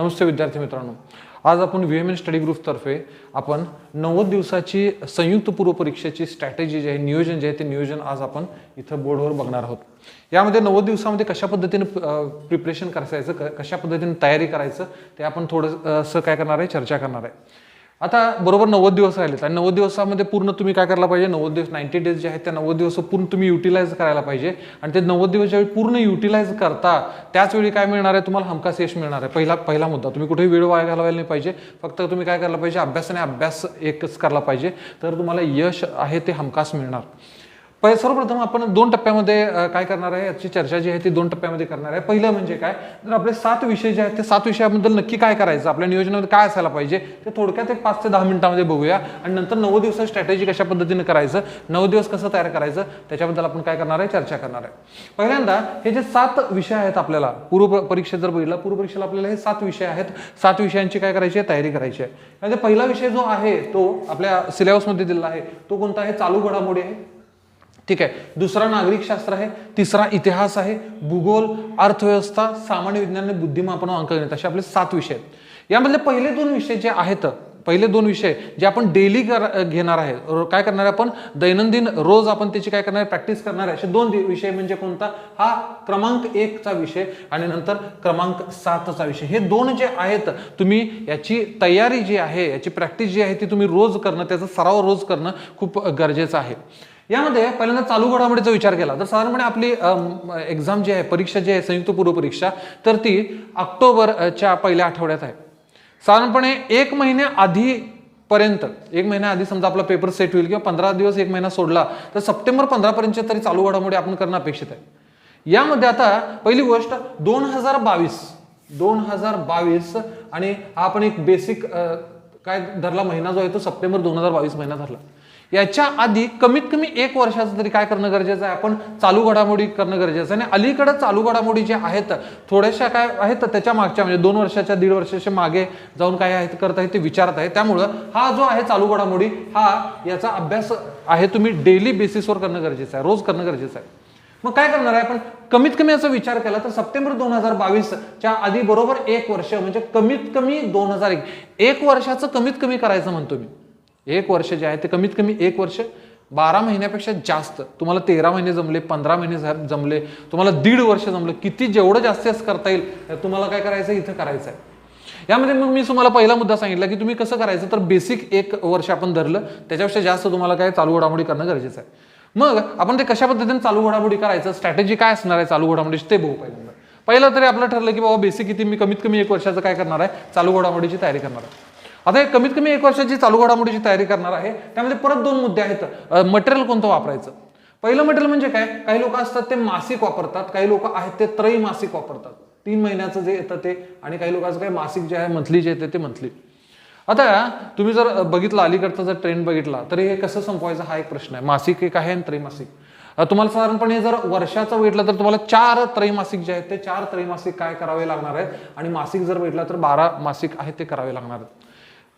नमस्ते विद्यार्थी मित्रांनो, आज आपण VMN स्टडी ग्रुपतर्फे आपण 90 दिवसाची संयुक्त पूर्व परीक्षेची स्ट्रॅटेजी जे आहे, नियोजन जे आहे ते नियोजन आज आपण इथं बोर्डवर बघणार आहोत। यामध्ये 90 दिवसामध्ये कशा पद्धतीने प्रिपरेशन करायचं, कशा पद्धतीने तयारी करायचं ते आपण थोडंसं काय करणार आहे, चर्चा करणार आहे। आता बरोबर 90 दिवस राहिलेत आणि 90 दिवसामध्ये पूर्ण तुम्ही काय करायला पाहिजे, 90 दिवस 90 डेज जे आहेत त्या 90 दिवस पूर्ण तुम्ही युटिलाइज करायला पाहिजे आणि ते 90 दिवस ज्यावेळी पूर्ण युटिलाइज करता त्याच वेळी काय मिळणार आहे, तुम्हाला हमखास यश मिळणार आहे। पहिला मुद्दा, तुम्ही कुठेही वेळ वाया घालवायला नाही पाहिजे, फक्त तुम्ही काय करायला पाहिजे, अभ्यासाने अभ्यास एकच करायला पाहिजे, तर तुम्हाला यश आहे ते हमखास मिळणार। सर्वप्रथम आपण 2 टप्प्यामध्ये काय करणार आहे, याची चर्चा जी आहे ती 2 टप्प्यामध्ये करणार आहे। पहिलं म्हणजे काय, तर आपले 7 विषय जे आहेत ते 7 विषयाबद्दल नक्की काय करायचं, आपल्या नियोजनामध्ये काय असायला पाहिजे ते थोडक्यात एक 5 ते 10 मिनिटांमध्ये बघूया आणि नंतर 90 दिवसाची स्ट्रॅटेजी कशा पद्धतीने करायचं, 90 दिवस कसं तयार करायचं त्याच्याबद्दल आपण काय करणार आहे, चर्चा करणार आहे। पहिल्यांदा हे जे 7 विषय आहेत, आपल्याला पूर्व परीक्षेत जर बघितलं, पूर्व परीक्षेला आपल्याला हे 7 विषय आहेत, 7 विषयांची काय करायची आहे, तयारी करायची आहे। आणि पहिला विषय जो आहे तो आपल्या सिलेबसमध्ये दिलेला आहे, तो कोणता आहे, चालू घडामोडी आहे, ठीक आहे। दुसरा नागरिक शास्त्र आहे, तिसरा इतिहास आहे, भूगोल, अर्थव्यवस्था, सामान्य विज्ञान आणि बुद्धिमापन व अंकगणित, असे आपले 7 विषय आहेत। यामधले पहिले 2 विषय जे आहेत, पहिले 2 विषय जे आपण डेली घेणार आहे, काय करणार आहे आपण, दैनंदिन रोज आपण त्याची काय करणार आहे, प्रॅक्टिस करणार आहे। असे 2 विषय म्हणजे कोणता, हा क्रमांक 1 चा विषय आणि नंतर क्रमांक 7 चा विषय। हे 2 जे आहेत, तुम्ही याची तयारी जी आहे, याची प्रॅक्टिस जी आहे ती तुम्ही रोज करणं, त्याचा सराव रोज करणं खूप गरजेचं आहे। यामध्ये पहिल्यांदा चालू घडामोडीचा विचार केला तर साधारणपणे आपली एक्झाम जी आहे, परीक्षा जी आहे, संयुक्त पूर्व परीक्षा, तर ती ऑक्टोबरच्या पहिल्या आठवड्यात आहे। साधारणपणे 1 महिन्या आधीपर्यंत, 1 महिन्या आधी समजा आपला पेपर सेट होईल किंवा 15 दिवस 1 महिना सोडला तर सप्टेंबर 15 पर्यंत तरी चालू घडामोडी आपण करणं अपेक्षित आहे। यामध्ये आता पहिली गोष्ट 2022 आणि हा आपण एक बेसिक काय धरला महिना जो आहे तो सप्टेंबर 2022 महिना धरला। याच्या आधी कमीत कमी 1 वर्षाचं तरी काय करणं गरजेचं आहे, आपण चालू घडामोडी करणं गरजेचं आहे। आणि अलीकडे चालू घडामोडी जे आहेत थोड्याशा काय आहेत त्याच्या मागच्या म्हणजे 2 वर्षाच्या 1.5 वर्षाच्या मागे जाऊन काय आहे करत आहे ते विचारत आहे। त्यामुळं हा जो आहे चालू घडामोडी, हा याचा अभ्यास आहे तुम्ही डेली बेसिसवर करणं गरजेचं आहे, रोज करणं गरजेचं आहे। मग काय करणार आहे आपण, कमीत कमी याचा विचार केला तर सप्टेंबर 2022 च्या आधी बरोबर 1 वर्ष म्हणजे कमीत कमी 2001, 1 वर्षाचं कमीत कमी करायचं म्हणतो मी। 1 वर्ष जे आहे ते कमीत कमी 1 वर्ष, 12 महिन्यापेक्षा जास्त, तुम्हाला 13 महिने जमले, 15 महिने जमले, तुम्हाला 1.5 वर्ष जमलं, किती जेवढं जास्तीत करता येईल तुम्हाला काय करायचं इथं करायचं आहे। यामध्ये मग मी तुम्हाला पहिला मुद्दा सांगितला की तुम्ही कसं करायचं, तर बेसिक 1 वर्ष आपण धरलं, त्याच्यापेक्षा जास्त तुम्हाला काय चालू घडामोडी करणं गरजेचं आहे। मग आपण ते कशा पद्धतीने चालू घडामोडी करायचं, स्ट्रॅटेजी काय असणार आहे चालू घडामोडीची ते बघू। पहिलं तरी आपलं ठरलं की बाबा बेसिक किती, मी कमीत कमी 1 वर्षाचं काय करणार आहे, चालू घडामोडीची तयारी करणार आहे। आता कमीत कमी 1 वर्षाची चालू घडामोडीची तयारी करणार आहे, त्यामध्ये परत 2 मुद्दे आहेत। मटेरियल कोणतं वापरायचं, पहिलं मटेरियल म्हणजे काय, काही लोक असतात ते मासिक वापरतात, काही लोक आहेत ते त्रैमासिक वापरतात, 3 महिन्याचं जे येतं ते, आणि काही लोकांचं काय मासिक जे आहे, मंथली जे येते ते मंथली। आता तुम्ही जर बघितलं अलीकडचा जर ट्रेंड बघितला तर हे कसं संपवायचं हा एक प्रश्न आहे। मासिक एक आहे आणि त्रैमासिक। तुम्हाला साधारणपणे जर वर्षाचं भेटलं तर तुम्हाला 4 त्रैमासिक जे आहेत ते 4 त्रैमासिक काय करावे लागणार आहेत, आणि मासिक जर भेटला तर 12 मासिक आहेत ते करावे लागणार आहेत।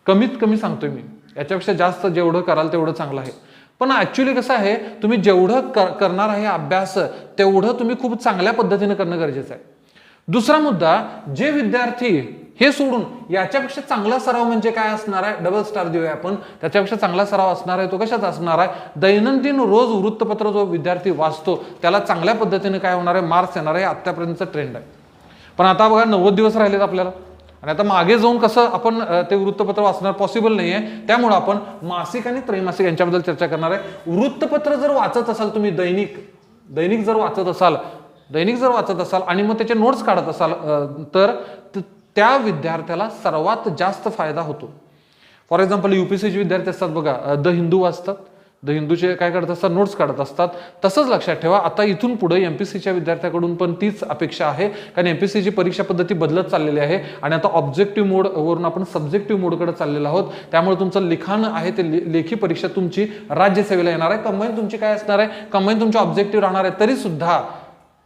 कमीत कमी सांगतोय मी, याच्यापेक्षा जास्त जेवढं कराल तेवढं चांगलं आहे। पण ऍक्च्युअली कसं आहे, तुम्ही जेवढं करणार आहे अभ्यास तेवढं तुम्ही खूप चांगल्या पद्धतीने करणं गरजेचं आहे। दुसरा मुद्दा, जे विद्यार्थी हे सोडून याच्यापेक्षा चांगला सराव म्हणजे काय असणार आहे, डबल स्टार देऊया आपण, त्याच्यापेक्षा चांगला सराव असणार आहे तो कशाचा असणार आहे, दैनंदिन रोज वृत्तपत्र जो विद्यार्थी वाचतो त्याला चांगल्या पद्धतीने काय होणार आहे, मार्क्स येणार आहे, आतापर्यंतचा ट्रेंड आहे। पण आता बघा 90 दिवस राहिलेत आपल्याला, आणि आता मागे जाऊन कसं आपण ते वृत्तपत्र वाचणार पॉसिबल नाहीये, त्यामुळे आपण मासिक आणि त्रैमासिक यांच्याबद्दल चर्चा करणार आहे। वृत्तपत्र जर वाचत असाल तुम्ही, दैनिक जर वाचत असाल आणि मग त्याचे नोट्स काढत असाल तर त्या विद्यार्थ्याला सर्वात जास्त फायदा होतो। फॉर एक्झाम्पल UPSCचे विद्यार्थी असतात बघा, द हिंदू वाचतात, द हिंदूचे काय करत असतात, नोट्स काढत असतात। तसंच लक्षात ठेवा, आता इथून पुढे MPSCच्या विद्यार्थ्याकडून पण तीच अपेक्षा आहे, कारण MPSCची परीक्षा पद्धती बदलत चाललेली आहे आणि आता ऑब्जेक्टिव्ह मोड वरून आपण सब्जेक्टिव्ह मोडकडे चाललेलो आहोत। त्यामुळे तुमचं लिखाण आहे ते लेखी परीक्षा तुमची राज्यसेवेला येणार आहे, कंबाईन तुमची काय असणार आहे, कंबाईन तुमची ऑब्जेक्टिव्ह राहणार आहे, तरी सुद्धा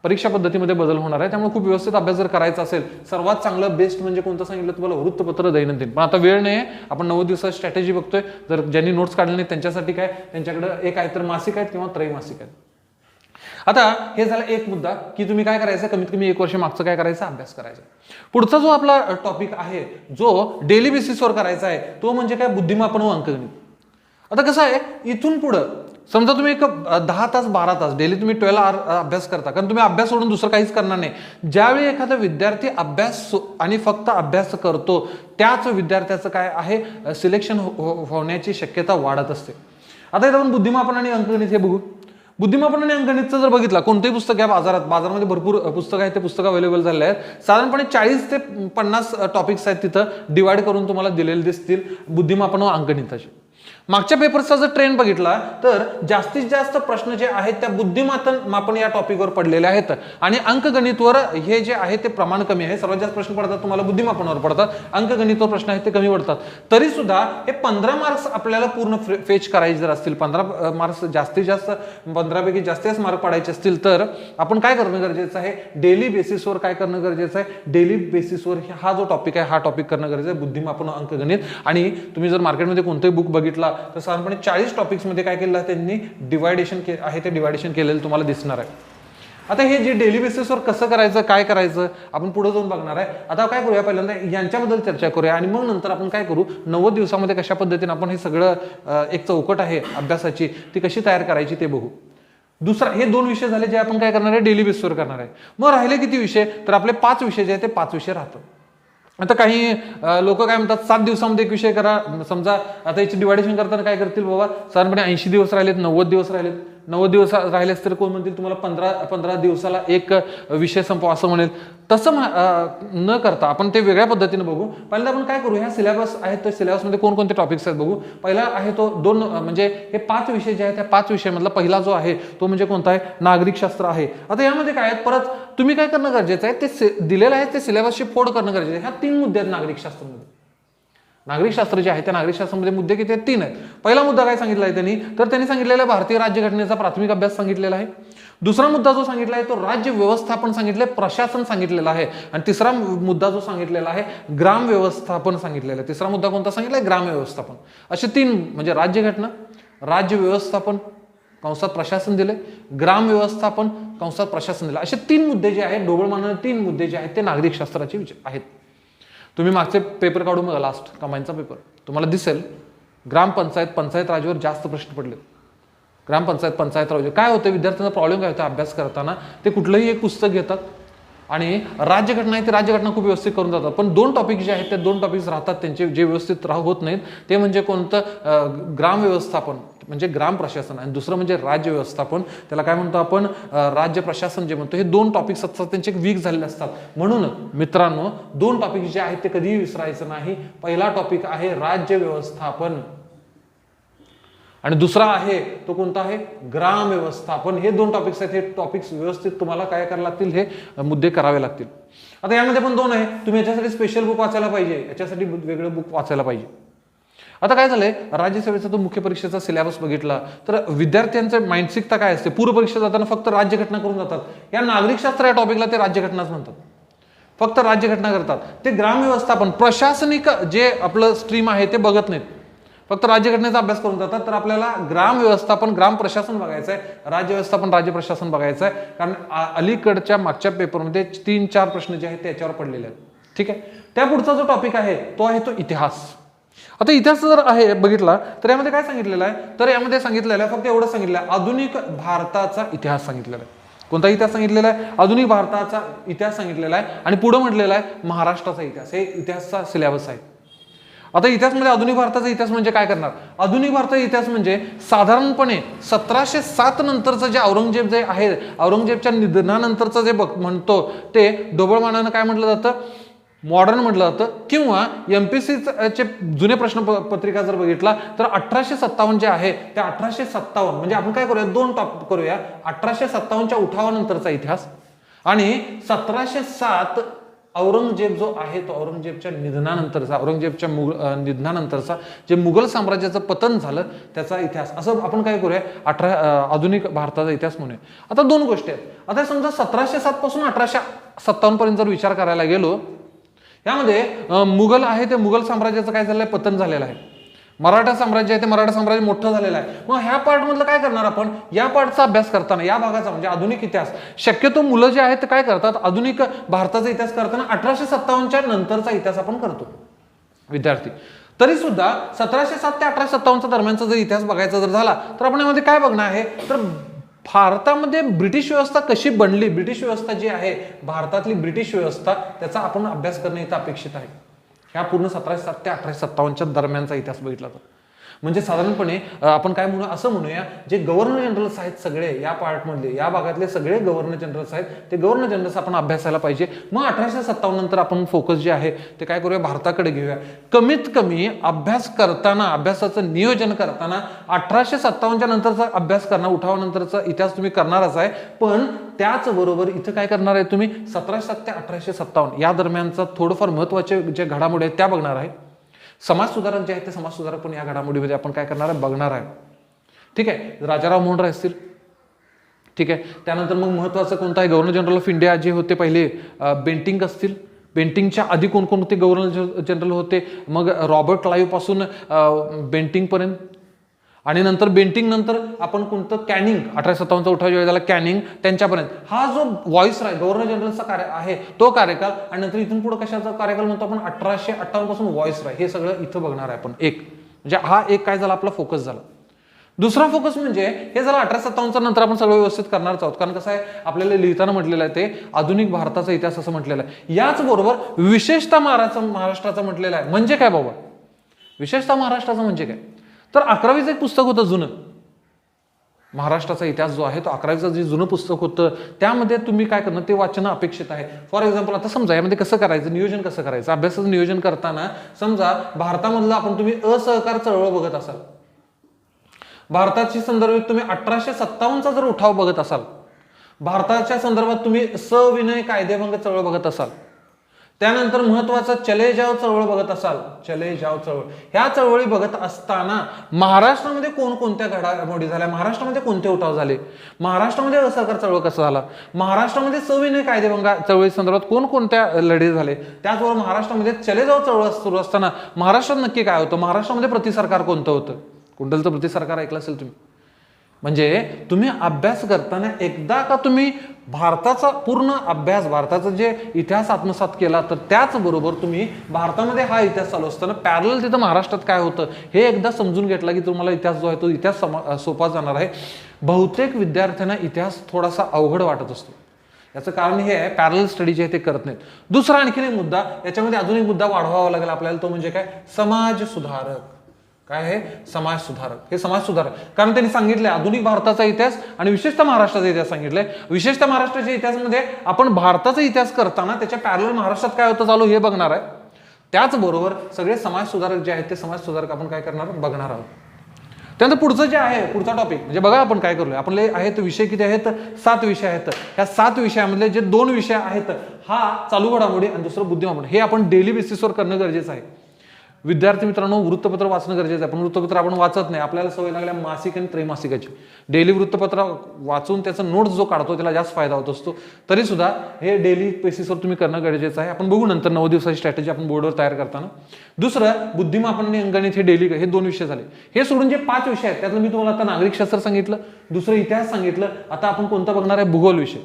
परीक्षा पद्धतीमध्ये बदल होणार आहे। त्यामुळे खूप व्यवस्थित अभ्यास जर करायचा असेल, सर्वात चांगलं बेस्ट म्हणजे कोणतं सांगितलं तुम्हाला, वृत्तपत्र दैनंदिन। पण आता वेळ नाही आहे, आपण 90 दिवसाची स्ट्रॅटेजी बघतोय। जर ज्यांनी नोट्स काढले नाही त्यांच्यासाठी काय, त्यांच्याकडे एक आहे तर मासिक आहेत किंवा त्रैमासिक आहेत। आता हे झालं एक मुद्दा की तुम्ही काय करायचं, कमीत कमी 1 वर्ष मागचं काय करायचं, अभ्यास करायचा. पुढचा जो आपला टॉपिक आहे जो डेली बेसिसवर करायचा आहे तो म्हणजे काय, बुद्धिमापन व अंकगणित. आता कसं आहे, इथून पुढं समजा तुम्ही एक 10 तास 12 तास डेली तुम्ही 12 अभ्यास करता, कारण तुम्ही अभ्यास सोडून दुसरं काहीच करणार नाही. ज्यावेळी एखादा विद्यार्थी अभ्यास आणि फक्त अभ्यास करतो त्याच विद्यार्थ्याचं काय आहे, सिलेक्शन होण्याची शक्यता वाढत असते. आता इथं आपण बुद्धिमापन आणि अंकगणित हे बघू. बुद्धिमापन आणि अंकगणितचं जर बघितलं, कोणतेही पुस्तक घ्या, बाजारामध्ये भरपूर पुस्तकं आहेत, ते पुस्तकं अवेलेबल झाले आहेत. साधारणपणे 40 ते 50 टॉपिक्स आहेत तिथं डिवाइड करून तुम्हाला दिलेले दिसतील बुद्धिमापन व अंकगणिताचे. मागच्या पेपरचा जर ट्रेंड बघितला तर जास्तीत जास्त प्रश्न जे आहेत त्या बुद्धिमापन या टॉपिकवर पडलेले आहेत आणि अंकगणितवर हे जे आहे ते प्रमाण कमी आहे. सर्वात जास्त प्रश्न पडतात तुम्हाला बुद्धिमापनावर पडतात, अंकगणितवर प्रश्न आहेत ते कमी पडतात. तरी सुद्धा हे 15 मार्क्स आपल्याला पूर्ण फेच करायचे जर असतील, 15 मार्क्स जास्तीत जास्त 15 पैकी जास्तीत मार्क पडायचे असतील तर आपण काय करणं गरजेचं आहे, डेली बेसिसवर काय करणं गरजेचं आहे, डेली बेसिसवर हा जो टॉपिक आहे हा टॉपिक करणं गरजेचं आहे, बुद्धिमापन अंकगणित. आणि तुम्ही जर मार्केटमध्ये कोणताही बुक बघितला तर साधारणपणे 40 टॉपिक्स मध्ये काय केलं त्यांनी डिवायडेशन आहे, ते डिवायडेशन केलेलं तुम्हाला दिसणार आहे. आता हे जे डेली बेसिसवर कसं करायचं, काय करायचं आपण पुढे जाऊन बघणार आहे. आता काय करूया, पहिल्यांदा यांच्याबद्दल चर्चा करूया आणि मग नंतर आपण काय करू, 90 दिवसामध्ये कशा पद्धतीने आपण हे सगळं एक चौकट आहे अभ्यासाची ती कशी तयार करायची ते बघू. दुसरा, हे 2 विषय झाले जे आपण काय करणार आहे, डेली बेसिसवर करणार आहे. मग राहिले किती विषय, तर आपले 5 विषय जे आहेत ते 5 विषय राहतात. आता काही लोक काय म्हणतात 7 दिवसामध्ये एक विषय करा. समजा आता याची डिवायडेशन करताना काय करतील, बाबा साधारणपणे 80 दिवस राहिलेत, 90 दिवस राहिलेत, 90 दिवस राहिलेच तर कोण म्हणतील तुम्हाला 15 दिवसाला एक विषय संपवा असं म्हणेल. तसं न करता आपण ते वेगळ्या पद्धतीने बघू. पहिल्यांदा आपण काय करू, ह्या सिलेबस आहे तर सिलेबसमध्ये कोणकोणते टॉपिक्स आहेत बघू. पहिला आहे तो 2 म्हणजे हे 5 विषय जे आहेत त्या 5 विषयामधला पहिला जो आहे तो म्हणजे कोणता आहे, नागरिकशास्त्र आहे. आता यामध्ये काय आहे, परत तुम्ही काय करणं गरजेचं आहे, ते दिलेलं आहे ते सिलेबसची फोड करणं गरजेचं आहे. ह्या 3 मुद्दे आहेत नागरिकशास्त्रामध्ये. नागरिकशास्त्र जे आहे त्या नागरिकशास्त्रामध्ये मुद्दे किती आहेत, 3 आहेत. पहिला मुद्दा काय सांगितला आहे त्यांनी, तर त्यांनी सांगितलेला आहे भारतीय राज्यघटनेचा प्राथमिक अभ्यास सांगितलेला आहे. दुसरा मुद्दा जो सांगितला आहे तो राज्य व्यवस्थापन सांगितले, प्रशासन सांगितलेलं आहे. आणि तिसरा मुद्दा जो सांगितलेला आहे ग्राम व्यवस्थापन सांगितलेलं आहे. तिसरा मुद्दा कोणता सांगितलाय, ग्राम व्यवस्थापन. असे 3 म्हणजे राज्यघटना, राज्य व्यवस्थापन कंसात प्रशासन दिले, ग्राम व्यवस्थापन कंसात प्रशासन दिलं, असे 3 मुद्दे जे आहेत ढोबळमानाने 3 मुद्दे जे आहेत ते नागरिकशास्त्राचे आहेत. तुम्ही मागचे पेपर काढून बघा, लास्ट कंबाईनचा पेपर, तुम्हाला दिसेल ग्रामपंचायत पंचायत राजवर जास्त प्रश्न पडले. ग्रामपंचायत पंचायत राज काय होतं, विद्यार्थ्यांना प्रॉब्लेम काय होतं अभ्यास करताना, ते कुठलंही एक पुस्तक घेतात आणि राज्यघटना आहे ते राज्यघटना खूप व्यवस्थित करून जातात, पण 2 टॉपिक जे आहेत ते 2 टॉपिक्स राहतात त्यांचे जे व्यवस्थित होत नाहीत. ते म्हणजे कोणतं, ग्राम व्यवस्थापन म्हणजे ग्राम प्रशासन आणि दुसरं म्हणजे राज्य व्यवस्थापन, त्याला काय म्हणतो आपण राज्य प्रशासन जे म्हणतो. हे 2 टॉपिक्स असतात त्यांचे वीक झालेले असतात. म्हणून मित्रांनो 2 टॉपिक जे आहेत ते कधीही विसरायचं नाही. पहिला टॉपिक आहे राज्य व्यवस्थापन आणि दुसरा आहे तो कोणता आहे, ग्राम व्यवस्थापन. हे 2 टॉपिक्स आहेत, हे टॉपिक्स व्यवस्थित तुम्हाला काय करावे लागतील, हे मुद्दे करावे लागतील. आता यामध्ये पण 2 आहे, तुम्ही याच्यासाठी स्पेशल बुक वाचायला पाहिजे, याच्यासाठी वेगळं बुक वाचायला पाहिजे. आता काय झालंय, राज्यसेवेचा तो मुख्य परीक्षेचा सिलेबस बघितला तर विद्यार्थ्यांचं मानसिकता काय असते, पूर्व परीक्षा जाताना फक्त राज्यघटना करून जातात. या नागरिकशास्त्र या टॉपिकला ते राज्यघटनाच म्हणतात, फक्त राज्यघटना करतात. ते ग्राम व्यवस्थापन प्रशासनिक जे आपलं स्ट्रीम आहे ते बघत नाहीत, फक्त राज्यघटनेचा अभ्यास करून जातात. तर आपल्याला ग्राम व्यवस्थापन ग्राम प्रशासन बघायचं आहे, राज्य व्यवस्थापन राज्य प्रशासन बघायचं आहे. कारण अलीकडच्या मागच्या पेपरमध्ये 3-4 प्रश्न जे आहेत ते याच्यावर पडलेले आहेत. ठीक आहे, त्या पुढचा जो टॉपिक आहे तो इतिहास. आता इतिहास जर आहे बघितला तर यामध्ये काय सांगितलेलं आहे, तर यामध्ये सांगितलेलं आहे फक्त एवढं सांगितलं आहे, आधुनिक भारताचा इतिहास सांगितलेला आहे. कोणता इतिहास सांगितलेला आहे, आधुनिक भारताचा इतिहास सांगितलेला आहे. आणि पुढे म्हटलेला आहे महाराष्ट्राचा इतिहास, हे इतिहासचा सिलेबस आहे. आता इतिहासमध्ये आधुनिक भारताचा इतिहास म्हणजे काय करणार, आधुनिक भारताचा इतिहास म्हणजे साधारणपणे 1707 नंतरचं जे औरंगजेब जे आहे, औरंगजेबच्या निधनानंतरचं जे म्हणतो ते ढोबळमानानं काय म्हटलं जातं, मॉडर्न म्हटलं जातं. किंवा MPSCचे जुने प्रश्नपत्रिका जर बघितला तर 1857 जे आहे त्या 1857 म्हणजे आपण काय करूया, 2 टॉपिक करूया, 1857च्या उठावानंतरचा इतिहास आणि 1707 औरंगजेब जो आहे तो औरंगजेबच्या निधनानंतरचा जे मुघल साम्राज्याचं पतन झालं त्याचा इतिहास, असं आपण काय करूया आधुनिक भारताचा इतिहास म्हणूया. आता 2 गोष्टी आहेत. आता समजा 1707 पासून 1857 पर्यंत जर विचार करायला गेलो, यामध्ये मुघल आहे ते मुघल साम्राज्याचं काय झालंय, पतन झालेलं आहे. मराठा साम्राज्य आहे ते मराठा साम्राज्य मोठं झालेलं आहे. मग ह्या पार्ट मधलं काय करणार आपण, या पार्टचा अभ्यास करताना, या भागाचा म्हणजे आधुनिक इतिहास, शक्यतो मुलं जे आहेत ते काय करतात, आधुनिक भारताचा इतिहास करताना 1857च्या नंतरचा इतिहास आपण करतो विद्यार्थी. तरी सुद्धा 1707 ते 1857 दरम्यानचा जर इतिहास बघायचा जर झाला तर आपण यामध्ये काय बघणार आहे, तर भारतामध्ये ब्रिटिश व्यवस्था कशी बनली, ब्रिटिश व्यवस्था जी आहे भारतातली ब्रिटिश व्यवस्था, त्याचा आपण अभ्यास करणे इथं अपेक्षित आहे. ह्या पूर्ण 1707 ते 1857च्या दरम्यानचा इतिहास बघितला तर म्हणजे साधारणपणे आपण काय म्हणू, असं म्हणूया, जे गव्हर्नर जनरल्स आहेत सगळे या पार्टमधले, या भागातले सगळे गव्हर्नर जनरल्स आहेत, ते गव्हर्नर जनरल्स आपण अभ्यासायला पाहिजे. मग 1857 नंतर आपण फोकस जे आहे ते काय करूया, भारताकडे घेऊया. कमीत कमी अभ्यास करताना, अभ्यासाचं नियोजन करताना 1857च्या नंतरचा अभ्यास करणार, उठावानंतरचा इतिहास तुम्ही करणारच आहे, पण त्याचबरोबर इथं काय करणार आहे तुम्ही, 1707 ते 1857 या दरम्यानचा थोडंफार महत्वाचे जे घडामोडी आहेत त्या बघणार आहे. समाज सुधारक जे आहेत ते समाज सुधारक पण या घडामोडीमध्ये आपण काय करणार आहे, बघणार आहे. ठीक आहे, राजाराम मोहन राय असतील. ठीक आहे, त्यानंतर मग महत्वाचं कोणतं आहे, गव्हर्नर जनरल ऑफ इंडिया जे होते पहिले बेंटिंक असतील. बेंटिंगच्या आधी कोण कोण होते गव्हर्नर जनरल होते, मग रॉबर्ट क्लाईव्ह पासून बेंटिंग पर्यंत, आणि नंतर बेंटिंग नंतर आपण कोणतं, कॅनिंग, 1857चा उठाव ज्यावेळी झाला कॅनिंग त्यांच्यापर्यंत, हा जो व्हॉइस राय गव्हर्नर जनरलचा कार्य आहे तो कार्यकाल, आणि नंतर इथून पुढे कशाचा कार्यकाल म्हणतो आपण, 1858 पासून व्हॉइस राय, हे सगळं इथं बघणार आहे आपण. एक म्हणजे हा एक काय झाला, आपला फोकस झाला. दुसरा फोकस म्हणजे हे झालं 1857च्या नंतर आपण सगळं व्यवस्थित करणारच आहोत, कारण कसं आहे आपल्याला लिहिताना म्हटलेलं आहे ते आधुनिक भारताचा इतिहास असं म्हटलेलं आहे. याच बरोबर विशेषतः महाराष्ट्राचा म्हटलेलं आहे. म्हणजे काय बाबा, विशेषतः महाराष्ट्राचं म्हणजे काय, तर 11वीचं एक पुस्तक होतं जुनं, महाराष्ट्राचा इतिहास जो आहे तो 11वीचं जे जुनं पुस्तक होतं त्यामध्ये तुम्ही काय करणं, ते वाचन अपेक्षित आहे. फॉर एक्झाम्पल आता समजा यामध्ये कसं करायचं, नियोजन कसं करायचं, अभ्यासाचं नियोजन करताना समजा भारतामधलं आपण तुम्ही असहकार चळवळ बघत असाल, भारताची संदर्भात तुम्ही 1857चा जर उठाव बघत असाल, भारताच्या संदर्भात तुम्ही सविनय कायदेभंग चळवळ बघत असाल, त्यानंतर महत्वाचा चले जाव चळवळ बघत असाल, चले जाव चळवळ, ह्या चळवळी बघत असताना महाराष्ट्रामध्ये कोणकोणत्या घडामोडी झाल्या, महाराष्ट्रामध्ये कोणते उठाव झाले, महाराष्ट्रामध्ये असहकार चळवळ कसा झाला, महाराष्ट्रामध्ये सविनय कायदेभंग चळवळी संदर्भात कोणकोणत्या लढे झाले, त्याचबरोबर महाराष्ट्रामध्ये चले जाव चळवळ सुरू असताना महाराष्ट्रात नक्की काय होतं, महाराष्ट्रामध्ये प्रतिसरकार कोणतं होतं, कुंडलचं प्रतिसरकार ऐकलं असेल तुम्ही. म्हणजे तुम्ही अभ्यास करताना एकदा का तुम्ही भारताचा पूर्ण अभ्यास, भारताचा जे इतिहास आत्मसात केला, तर त्याचबरोबर तुम्ही भारतामध्ये हा इतिहास चालू असताना पॅरलल तिथं महाराष्ट्रात काय होतं हे एकदा समजून घेतला की तुम्हाला इतिहास जो आहे तो इतिहास सोपा जाणार आहे. बहुतेक विद्यार्थ्यांना इतिहास थोडासा अवघड वाटत असतो, याचं कारण हे आहे पॅरलल स्टडी जे आहे ते करत नाहीत. दुसरा आणखीन एक मुद्दा, याच्यामध्ये अजून एक मुद्दा वाढवावा लागेल आपल्याला, तो म्हणजे काय, समाज सुधारक. काय आहे, समाज सुधारक. हे समाज सुधारक कारण त्यांनी सांगितलंय आधुनिक भारताचा इतिहास आणि विशेषतः महाराष्ट्राचा इतिहास सांगितलंय. विशेषतः महाराष्ट्राच्या इतिहासामध्ये आपण भारताचा इतिहास करताना त्याच्या पॅरलल महाराष्ट्रात काय होतं चालू हे बघणार आहे. त्याचबरोबर सगळे समाज सुधारक जे आहेत ते समाज सुधारक आपण काय करणार, बघणार आहोत. त्यानंतर पुढचं जे आहे, पुढचा टॉपिक म्हणजे बघा आपण काय करूया, आपले आहेत विषय किती आहेत, 7 विषय आहेत. ह्या 7 विषयामधले जे 2 विषय आहेत, हा चालू घडामोडी आणि दुसरं बुद्धिमापन, हे आपण डेली बेसिसवर करणं गरजेचं आहे. विद्यार्थी मित्रांनो, वृत्तपत्र वाचणं गरजेचं आहे, पण वृत्तपत्र आपण वाचत नाही. आपल्याला सवय लागल्या मासिक आणि त्रैमासिकाची. डेली वृत्तपत्र वाचून त्याचा नोट्स जो काढतो त्याला जास्त फायदा होत असतो. तरी सुद्धा हे डेली बेसिसवर तुम्ही करणं गरजेचं आहे. आपण बघू नंतर 9 दिवसाची स्ट्रॅटेजी आपण बोर्डवर तयार करताना. दुसरं बुद्धिमापन आणि अंगणित, हे डेली, हे 2 विषय झाले. हे सोडून जे 5 विषय आहेत त्यातलं मी तुम्हाला आता नागरिकशास्त्र सांगितलं, दुसरं इतिहास सांगितलं. आता आपण कोणता बघणार आहे, भूगोल विषय.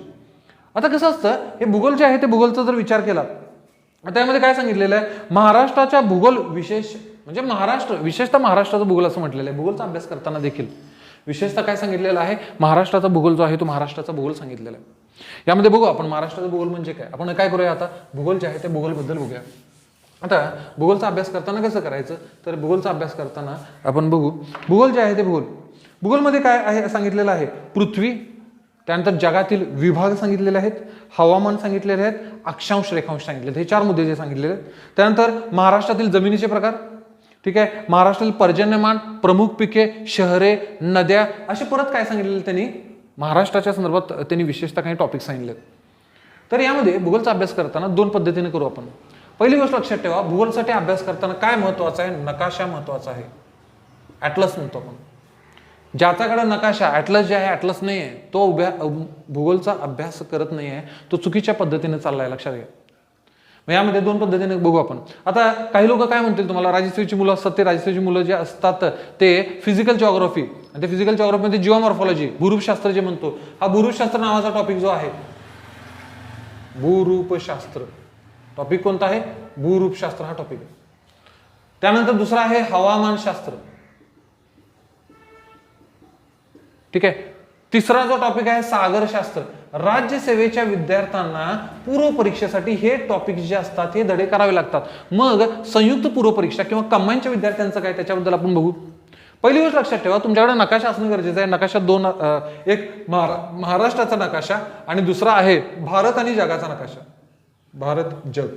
आता कसं असतं, हे भूगोल जे आहे ते भूगोलचा जर विचार केला त्यामध्ये काय सांगितलेलं आहे, महाराष्ट्राच्या भूगोल विशेष म्हणजे महाराष्ट्र, विशेषतः महाराष्ट्राचा भूगोल असं म्हटलेलं आहे. भूगोलचा अभ्यास करताना देखील विशेषतः काय सांगितलेलं आहे, महाराष्ट्राचा भूगोल जो आहे तो महाराष्ट्राचा भूगोल सांगितलेला आहे. यामध्ये बघू आपण महाराष्ट्राचा भूगोल म्हणजे काय. आपण काय करूया आता, भूगोल जे आहे ते भूगोलबद्दल बघूया. आता भूगोलचा अभ्यास करताना कसं करायचं, तर भूगोलचा अभ्यास करताना आपण बघू भूगोल जे आहे ते भूगोलमध्ये काय आहे सांगितलेलं आहे, पृथ्वी, त्यानंतर जगातील विभाग सांगितलेले आहेत, हवामान सांगितलेले आहेत, अक्षांश रेखांश सांगितले, हे 4 मुद्दे जे सांगितलेले आहेत. त्यानंतर महाराष्ट्रातील जमिनीचे प्रकार, ठीक आहे, महाराष्ट्रातील पर्जन्यमान, प्रमुख पिके, शहरे, नद्या, असे परत काय सांगितलेले त्यांनी महाराष्ट्राच्या संदर्भात त्यांनी विशेषतः काही टॉपिक सांगितले. तर यामध्ये भूगोलचा अभ्यास करताना 2 पद्धतीने करू आपण. पहिली गोष्ट लक्षात ठेवा, भूगोलसाठी अभ्यास करताना काय महत्वाचं आहे, नकाशा महत्वाचा आहे. ॲटलस म्हणतो आपण, ज्याच्याकडे नकाशा, ॲटलस जे आहे, ॲटलस नाही आहे, तो भूगोलचा अभ्यास करत नाही आहे, तो चुकीच्या पद्धतीने चाललाय, लक्षात घ्या. मग यामध्ये दोन पद्धतीने बघू आपण. आता काही लोक काय म्हणतील तुम्हाला, राज्यसेवेची मुलं असतात ते राज्यसेवेची मुलं जे असतात ते फिजिकल जिओग्राफी, आणि ते फिजिकल जिओग्राफीमध्ये जिओमॉर्फॉलॉजी भूरूपशास्त्र जे म्हणतो, हा भूरूपशास्त्र नावाचा टॉपिक जो आहे, भूरूपशास्त्र टॉपिक कोणता आहे, भूरूपशास्त्र हा टॉपिक आहे. त्यानंतर दुसरा आहे हवामानशास्त्र. ठीक आहे. तिसरा जो टॉपिक आहे सागरशास्त्र. राज्यसेवेच्या विद्यार्थ्यांना पूर्व परीक्षेसाठी हे टॉपिक जे असतात हे धडे करावे लागतात. मग संयुक्त पूर्व परीक्षा किंवा कंबाईनच्या विद्यार्थ्यांचं काय, त्याच्याबद्दल आपण बघू. पहिली गोष्ट लक्षात ठेवा, तुमच्याकडे नकाशा असणं गरजेचं आहे. नकाशा दोन, एक महाराष्ट्राचा नकाशा आणि दुसरा आहे भारत आणि जगाचा नकाशा, भारत जग,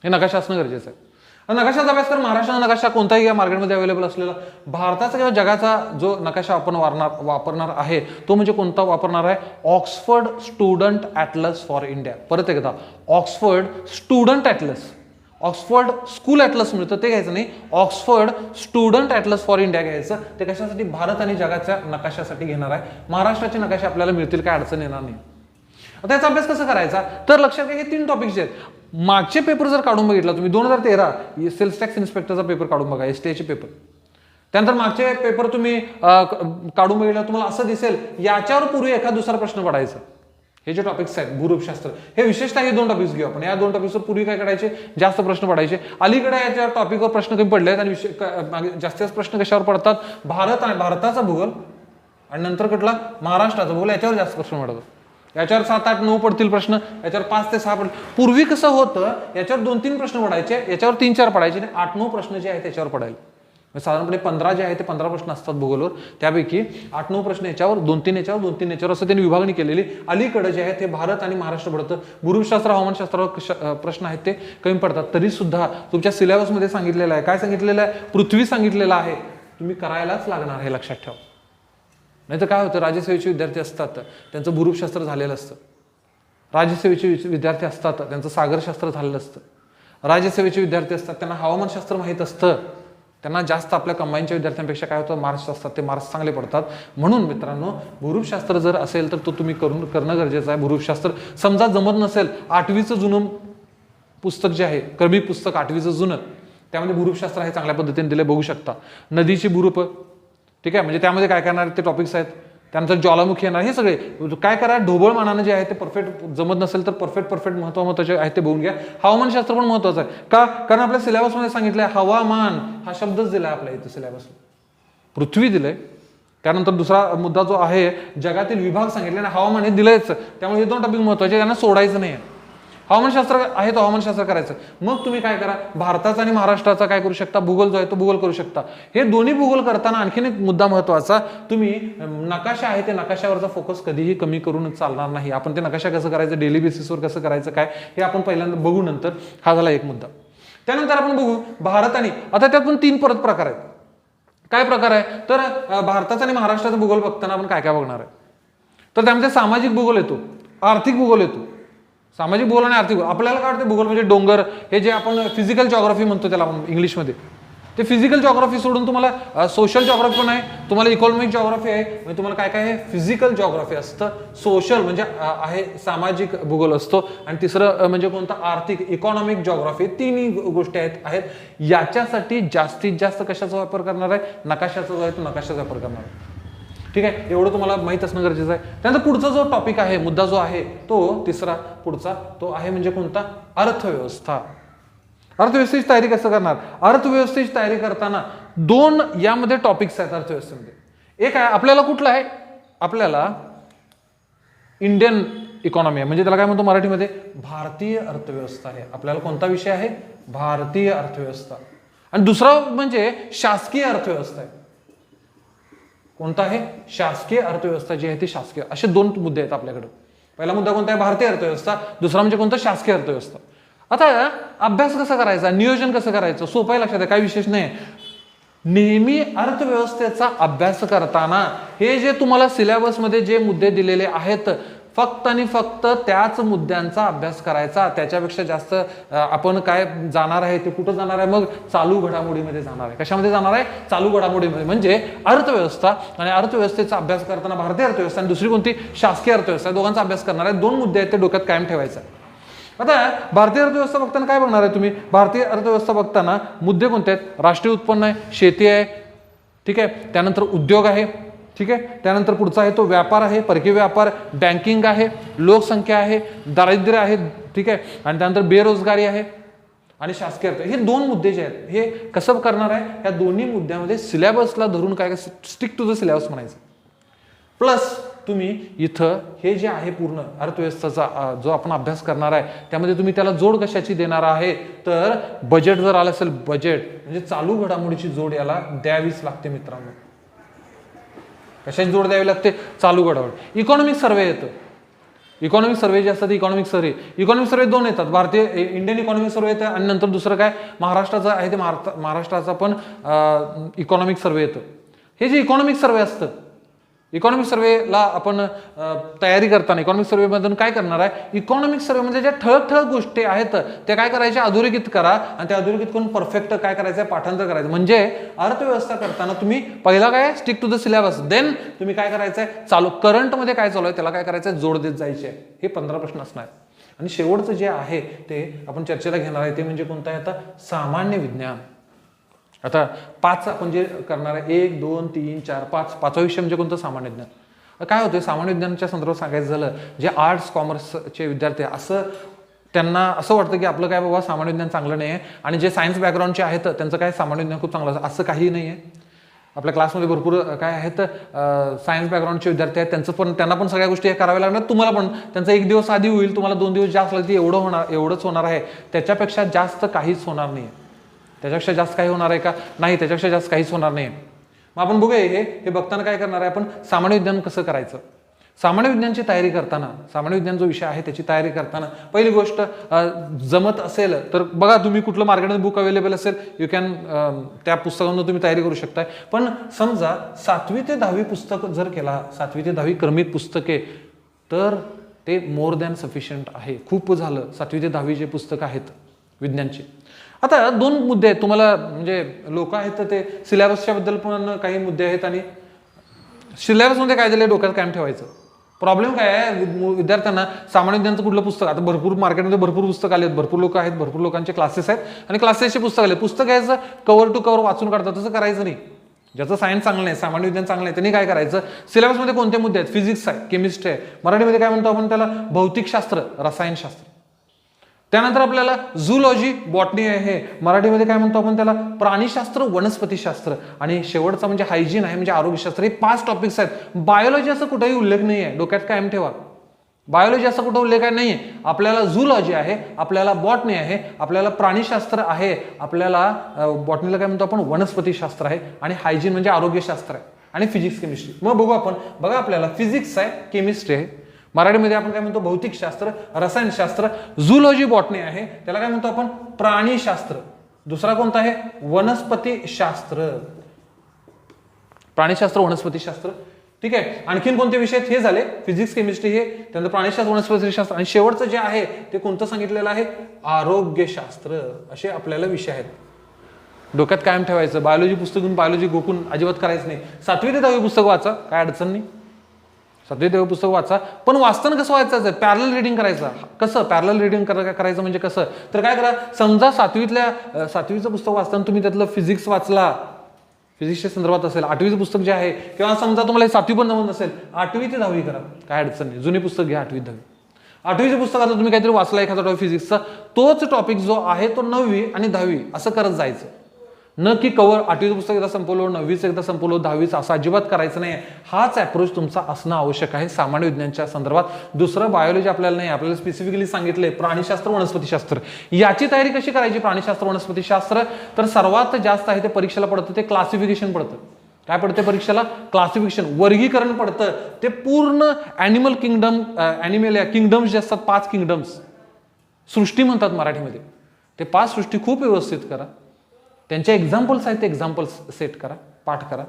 हे नकाशा असणं गरजेचं आहे. नकाशाचा अभ्यास कर. महाराष्ट्राचा नकाशा कोणताही या मार्केटमध्ये अवेलेबल असलेला, भारताचा किंवा जगाचा जो नकाशा आपण वापरणार आहे तो म्हणजे कोणता वापरणार आहे, Oxford student atlas for India. परत एकदा, Oxford student atlas. Oxford school atlas मिळतं ते घ्यायचं नाही, Oxford student atlas for India घ्यायचं. ते कशासाठी, भारत आणि जगाच्या नकाशासाठी घेणार आहे. महाराष्ट्राचे नकाशे आपल्याला मिळतील, काय अडचण येणार नाही. आता याचा अभ्यास कसा करायचा, तर लक्षात घ्या हे 3 टॉपिक्स आहेत. मागचे पेपर जर काढून बघितला तुम्ही, 2013 सेल्स टॅक्स इन्स्पेक्टरचा पेपर काढून बघा, एसटीआयचे पेपर. त्यानंतर मागचे पेपर तुम्ही काढून बघितला, तुम्हाला असं दिसेल याच्यावर पूर्वी एखादा दुसरा प्रश्न पडायचा. हे जे टॉपिक्स आहेत भूरूपशास्त्र, हे विशेषतः हे 2 टॉपिक्स घेऊ आपण. या 2 टॉपिक्सवर पूर्वी काय करायचे, जास्त प्रश्न पडायचे. अलीकडे याच्या टॉपिकवर प्रश्न कमी पडले आहेत आणि जास्तीत प्रश्न कशावर पडतात, भारत आणि भारताचा भूगोल आणि नंतर कुठला, महाराष्ट्राचा भूगोल, याच्यावर जास्त प्रश्न पडतात. याच्यावर 7, 8, 9 पडतील प्रश्न, याच्यावर 5 ते 6 पडतील. पूर्वी कसं होतं, याच्यावर 2-3 प्रश्न पडायचे, याच्यावर 3-4 पडायचे, आणि 8-9 प्रश्न जे आहेत त्याच्यावर पडायला. साधारणपणे 15 जे आहे ते 15 प्रश्न असतात भूगोलवर. त्यापैकी 8-9 प्रश्न याच्यावर, 2-3 याच्यावर, 2-3 याच्यावर, असं त्यांनी विभागणी केलेली. अलीकडे जे आहे ते भारत आणि महाराष्ट्र पडतं. भूरूपशास्त्र, हवामानशास्त्रावर प्रश्न आहेत ते कमी पडतात. तरी सुद्धा तुमच्या सिलेबसमध्ये सांगितलेलं आहे, काय सांगितलेलं आहे, पृथ्वी सांगितलेलं आहे, तुम्ही करायलाच लागणार हे लक्षात ठेवा. नाही तर काय होतं, राज्यसेवेचे विद्यार्थी असतात त्यांचं भूरूपशास्त्र झालेलं असतं, राज्यसेवेचे विद्यार्थी असतात त्यांचं सागरशास्त्र झालेलं असतं, राज्यसेवेचे विद्यार्थी असतात त्यांना हवामानशास्त्र माहीत असतं, त्यांना जास्त आपल्या कंबाईनच्या विद्यार्थ्यांपेक्षा काय होतं, मार्क्स असतात ते मार्क्स चांगले पडतात. म्हणून मित्रांनो, भूरूपशास्त्र जर असेल तर तो तुम्ही करणं गरजेचं आहे. भूरूपशास्त्र समजा जमत नसेल, 8वीचं जुनं पुस्तक जे आहे, क्रमिक पुस्तक 8वीचं जुनं, त्यामध्ये भूरूपशास्त्र हे चांगल्या पद्धतीने दिले, बघू शकता. नदीची भूरूप, ठीक आहे, म्हणजे त्यामध्ये काय करणार ते टॉपिक्स आहेत. त्यानंतर ज्वालामुखी येणार, हे सगळे काय करा, ढोबळमानानं जे आहे ते परफेक्ट जमत नसेल तर परफेक्ट महत्वाचे आहे ते बघून घ्या. हवामानशास्त्र पण महत्वाचं आहे का, कारण आपल्या सिलेबसमध्ये सांगितलंय हवामान हा शब्दच दिलाय आपल्या इथे सिलेबसला, पृथ्वी दिलंय. त्यानंतर दुसरा मुद्दा जो आहे, जगातील विभाग सांगितले आणि हवामान हे दिलंयच. त्यामुळे हे 2 टॉपिक महत्वाचे, त्यांना सोडायचं नाही. हवामानशास्त्र आहे तो हवामानशास्त्र करायचं. मग तुम्ही काय करा, भारताचा आणि महाराष्ट्राचा काय करू शकता, भूगोल जो आहे तो भूगोल करू शकता. हे दोन्ही भूगोल करताना आणखीन एक मुद्दा महत्वाचा, तुम्ही नकाशा आहे ते नकाशावरचा फोकस कधीही कमी करून चालणार नाही. आपण ते नकाशा कसं करायचं, डेली बेसिसवर कसं करायचं काय, हे आपण पहिल्यांदा बघू. नंतर हा झाला एक मुद्दा. त्यानंतर आपण बघू भारत आणि, आता त्यात पण 3 परत प्रकार आहेत. काय प्रकार आहे, तर भारताचा आणि महाराष्ट्राचा भूगोल बघताना आपण काय काय बघणार आहे, तर त्यामध्ये सामाजिक भूगोल येतो, आर्थिक भूगोल येतो. सामाजिक भूगोल आणि आर्थिक भूगोल, आपल्याला काय वाटतं भूगोल म्हणजे डोंगर, हे जे आपण फिजिकल जिओग्राफी म्हणतो त्याला इंग्लिशमध्ये, ते फिजिकल जिओग्राफी सोडून तुम्हाला सोशल जिओग्राफी पण आहे, तुम्हाला इकॉनॉमिक जिओग्राफी आहे, म्हणजे तुम्हाला काय काय आहे, फिजिकल जिओग्राफी असतं, सोशल म्हणजे आहे सामाजिक भूगोल असतो, आणि तिसरं म्हणजे कोणतं, आर्थिक, इकॉनॉमिक जिओग्राफी. 3 गोष्टी आहेत. याच्यासाठी जास्तीत जास्त कशाचा वापर करणार आहे, नकाशाचा जो आहे तो नकाशाचा वापर करणार आहे. ठीक आहे, एवढं तुम्हाला माहित असणं गरजेचं आहे. त्यानंतर पुढचा जो टॉपिक आहे, मुद्दा जो आहे तो तिसरा पुढचा तो आहे म्हणजे कोणता, अर्थव्यवस्था. अर्थव्यवस्थेची तयारी कसं करणार, अर्थव्यवस्थेची तयारी करताना 2 यामध्ये टॉपिक्स आहेत अर्थव्यवस्थेमध्ये. एक आहे आपल्याला कुठला आहे, आपल्याला इंडियन इकॉनॉमी आहे, म्हणजे त्याला काय म्हणतो मराठीमध्ये, भारतीय अर्थव्यवस्था आहे. आपल्याला कोणता विषय आहे, भारतीय अर्थव्यवस्था. आणि दुसरा म्हणजे शासकीय अर्थव्यवस्था आहे. कोणता आहे, शासकीय अर्थव्यवस्था जी आहे ती शासकीय. असे 2 मुद्दे आहेत आपल्याकडे. पहिला मुद्दा कोणता आहे, भारतीय अर्थव्यवस्था. दुसरा म्हणजे कोणता, शासकीय अर्थव्यवस्था. आता अभ्यास कसा करायचा, नियोजन कसं करायचं, सोपं आहे, लक्षात आहे, काही विशेष नाही. नेहमी अर्थव्यवस्थेचा अभ्यास करताना हे जे तुम्हाला सिलेबसमध्ये जे मुद्दे दिलेले आहेत, फक्त आणि फक्त त्याच मुद्द्यांचा अभ्यास करायचा. त्याच्यापेक्षा जास्त आपण काय जाणार आहे, ते कुठं जाणार आहे, मग चालू घडामोडीमध्ये जाणार आहे. कशामध्ये जाणार आहे, चालू घडामोडीमध्ये. म्हणजे अर्थव्यवस्था आणि अर्थव्यवस्थेचा अभ्यास करताना भारतीय अर्थव्यवस्था आणि दुसरी कोणती, शासकीय अर्थव्यवस्था, दोघांचा अभ्यास करणार आहे. 2 मुद्दे आहेत ते डोक्यात कायम ठेवायचा. आता भारतीय अर्थव्यवस्था बघताना काय बघणार आहे तुम्ही? भारतीय अर्थव्यवस्था बघताना मुद्दे कोणते आहेत? राष्ट्रीय उत्पन्न आहे, शेती आहे, ठीक आहे, त्यानंतर उद्योग आहे, ठीक आहे, त्यानंतर पुढचा आहे तो व्यापार आहे, परकीय व्यापार, बँकिंग आहे, लोकसंख्या आहे, दारिद्र्य आहे, ठीक आहे, आणि त्यानंतर बेरोजगारी आहे आणि शासकीय अर्थ. हे 2 मुद्दे जे आहेत हे कसं करणार आहे? या दोन्ही मुद्द्यामध्ये सिलेबसला धरून काय स्टिक टू द सिलेबस म्हणायचं. प्लस तुम्ही इथं हे जे आहे पूर्ण अर्थव्यवस्थेचा जो आपण अभ्यास करणार आहे त्यामध्ये तुम्ही त्याला जोड कशाची देणार आहे? तर बजेट जर आलं असेल, बजेट म्हणजे चालू घडामोडीची जोड याला द्यावीच लागते मित्रांनो. कशाची जोड द्यावी लागते? चालू घडामोडी. इकॉनॉमिक सर्वे येतं. इकॉनॉमिक सर्वे जे असतात इकॉनॉमिक सर्वे 2 येतात. भारतीय इंडियन इकॉनॉमिक सर्वे येतं आणि नंतर दुसरं काय महाराष्ट्राचं आहे ते महाराष्ट्राचा पण इकॉनॉमिक सर्वे येतं. हे जे इकॉनॉमिक सर्वे असतं, इकॉनॉमिक सर्वेला आपण तयारी करताना इकॉनॉमिक सर्वेमधून काय करणार आहे? इकॉनॉमिक सर्वेमध्ये ज्या ठळक गोष्टी आहेत त्या काय करायच्या? अधोरेखित करा आणि त्या अधोरेखित करून परफेक्ट काय करायचं? पाठांतर करायचं. म्हणजे अर्थव्यवस्था करताना तुम्ही पहिला काय stick to the syllabus, then तुम्ही काय करायचंय? चालू करंटमध्ये काय चालू आहे त्याला काय करायचंय? जोड देत जायचे. हे 15 प्रश्न असणार. आणि शेवटचं जे आहे ते आपण चर्चेला घेणार आहे ते म्हणजे कोणतं आहे? आता सामान्य विज्ञान. आता 5 आपण जे करणार आहे 1, 2, 3, 4, 5 पाचवा विषय म्हणजे कोणतं? सामान्य विज्ञान. काय होतं सामान्य विज्ञानाच्या संदर्भात सांगायचं झालं, जे आर्ट्स कॉमर्सचे विद्यार्थी असं त्यांना असं वाटतं की आपलं काय बाबा सामान्य विज्ञान चांगलं नाही आहे आणि जे सायन्स बॅकग्राऊंडचे आहेत त्यांचं काय सामान्य विज्ञान खूप चांगलं असं काहीही नाही आहे. आपल्या क्लासमध्ये भरपूर काय आहेत सायन्स बॅकग्राऊंडचे विद्यार्थी आहेत, त्यांना पण सगळ्या गोष्टी कराव्या लागणार. तुम्हाला पण त्यांचा 1 दिवस आधी होईल, तुम्हाला 2 दिवस जास्त लागतील, एवढंच होणार आहे. त्याच्यापेक्षा जास्त काहीच होणार नाही. त्याच्यापेक्षा जास्त काही होणार आहे का? नाही, त्याच्यापेक्षा जास्त काहीच होणार नाही. मग आपण बघूया हे बघताना काय करणार आहे आपण? सामान्य विज्ञान कसं करायचं? सामान्य विज्ञानची तयारी करताना, सामान्य विज्ञान जो विषय आहे त्याची तयारी करताना पहिली गोष्ट जमत असेल तर बघा तुम्ही कुठलं मार्केटमध्ये बुक अवेलेबल असेल यू कॅन त्या पुस्तकांवर तुम्ही तयारी करू शकताय. पण समजा 7वी ते 10वी पुस्तक जर केला, 7वी ते 10वी क्रमित पुस्तके, तर ते मोर दॅन सफिशियंट आहे. खूप झालं 7वी ते 10वी जे पुस्तकं आहेत विज्ञानचे. आता 2 मुद्दे आहेत तुम्हाला, म्हणजे लोक आहेत तर ते सिलेबसच्या बद्दल पण काही मुद्दे आहेत आणि सिलेबसमध्ये काय दिलंय डोक्यात कायम ठेवायचं. प्रॉब्लेम काय आहे विद्यार्थ्यांना सामान्य विज्ञानाचं कुठलं पुस्तक, आता भरपूर मार्केटमध्ये भरपूर पुस्तक आलेत, भरपूर लोक आहेत, भरपूर लोकांचे क्लासेस आहेत आणि क्लासेसचे पुस्तक आले, पुस्तक घ्यायचं कव्हर टू कव्हर वाचून काढतात. तसं करायचं नाही. ज्याचं सायन्स चांगलं आहे, सामान्य विज्ञान चांगलं आहे, त्यांनी काय करायचं? सिलेबसमध्ये कोणते मुद्दे आहेत? फिजिक्स आहे, केमिस्ट्री आहे, मराठीमध्ये काय म्हणतो आपण त्याला? भौतिकशास्त्र, रसायनशास्त्र. त्यानंतर आपल्याला झूलॉजी, बॉटनी आहे, मराठीमध्ये काय म्हणतो आपण त्याला? प्राणीशास्त्र, वनस्पतीशास्त्र. आणि शेवटचा म्हणजे हायजीन आहे, म्हणजे आरोग्यशास्त्र. हे 5 टॉपिक्स आहेत. बायोलॉजी असं कुठेही उल्लेख नाही आहे, डोक्यात कायम ठेवा. बायोलॉजी असा कुठं उल्लेख नाही आहे. आपल्याला झूलॉजी आहे, आपल्याला बॉटनी आहे, आपल्याला प्राणीशास्त्र आहे, आपल्याला बॉटनीला काय म्हणतो आपण? वनस्पतीशास्त्र आहे, आणि हायजीन म्हणजे आरोग्यशास्त्र आहे, आणि फिजिक्स केमिस्ट्री. मग बघू आपण, बघा आपल्याला फिजिक्स आहे, केमिस्ट्री आहे, मराठीमध्ये आपण काय म्हणतो? भौतिकशास्त्र, रसायनशास्त्र. झूलॉजी बॉटनी आहे, त्याला काय म्हणतो आपण? प्राणीशास्त्र. दुसरा कोणता आहे? वनस्पतीशास्त्र. प्राणीशास्त्र, वनस्पतीशास्त्र. ठीक आहे. आणखीन कोणते विषय आहेत? हे झाले फिजिक्स केमिस्ट्री, हे त्यानंतर प्राणीशास्त्र, वनस्पतीशास्त्र, आणि शेवटचं जे आहे ते कोणतं सांगितलेलं आहे? आरोग्यशास्त्र. असे आपल्याला विषय आहेत. डोक्यात कायम ठेवायचं. बायोलॉजी पुस्तक घेऊन बायोलॉजी गोकून अजिबात करायचं नाही. 7वी ते 10वी पुस्तक वाचा, काय अडचण नाही. 7वी ते 10वी पुस्तक वाचा, पण वाचताना कसं वाचायचं? पॅरलल रिडिंग करायचं. कसं पॅरलल रिडिंग करायचं म्हणजे कसं? तर काय करा, समजा 7वीचं पुस्तक वाचताना तुम्ही त्यातलं फिजिक्स वाचला, फिजिक्सच्या संदर्भात असेल, 8वीचं पुस्तक जे आहे, किंवा समजा तुम्हाला 7वी पण जमत नसेल, 8वी ते 10वी करा, काय अडचण नाही. जुने पुस्तक घ्या 8वी 10वी. 8वीच्या पुस्तकात तुम्ही काहीतरी वाचला एखादा टॉपिक फिजिक्सचा, तोच टॉपिक जो आहे तो 9वी आणि 10वी असं करत जायचं. न की कवर 8वीचं पुस्तक एकदा संपवलं, 9वीचं एकदा संपवलं, 10वीचं असं अजिबात करायचं नाही. हाच अप्रोच तुमचा असणं आवश्यक आहे सामान्य विज्ञानाच्या संदर्भात. दुसरं बायोलॉजी आपल्याला नाही, आपल्याला स्पेसिफिकली सांगितलंय प्राणीशास्त्र, वनस्पतीशास्त्र. याची तयारी कशी करायची? प्राणीशास्त्र, वनस्पतीशास्त्र. तर सर्वात जास्त आहे ते परीक्षेला पडतं ते क्लासिफिकेशन पडतं. काय पडते परीक्षेला? क्लासिफिकेशन, वर्गीकरण पडतं. ते पूर्ण ॲनिमल किंगडम, किंगडम्स जे असतात, 5 किंगडम्स, सृष्टी म्हणतात मराठीमध्ये, ते 5 सृष्टी खूप व्यवस्थित करा. त्यांचे एक्झाम्पल्स आहेत ते एक्झाम्पल्स सेट करा, पाठ करा.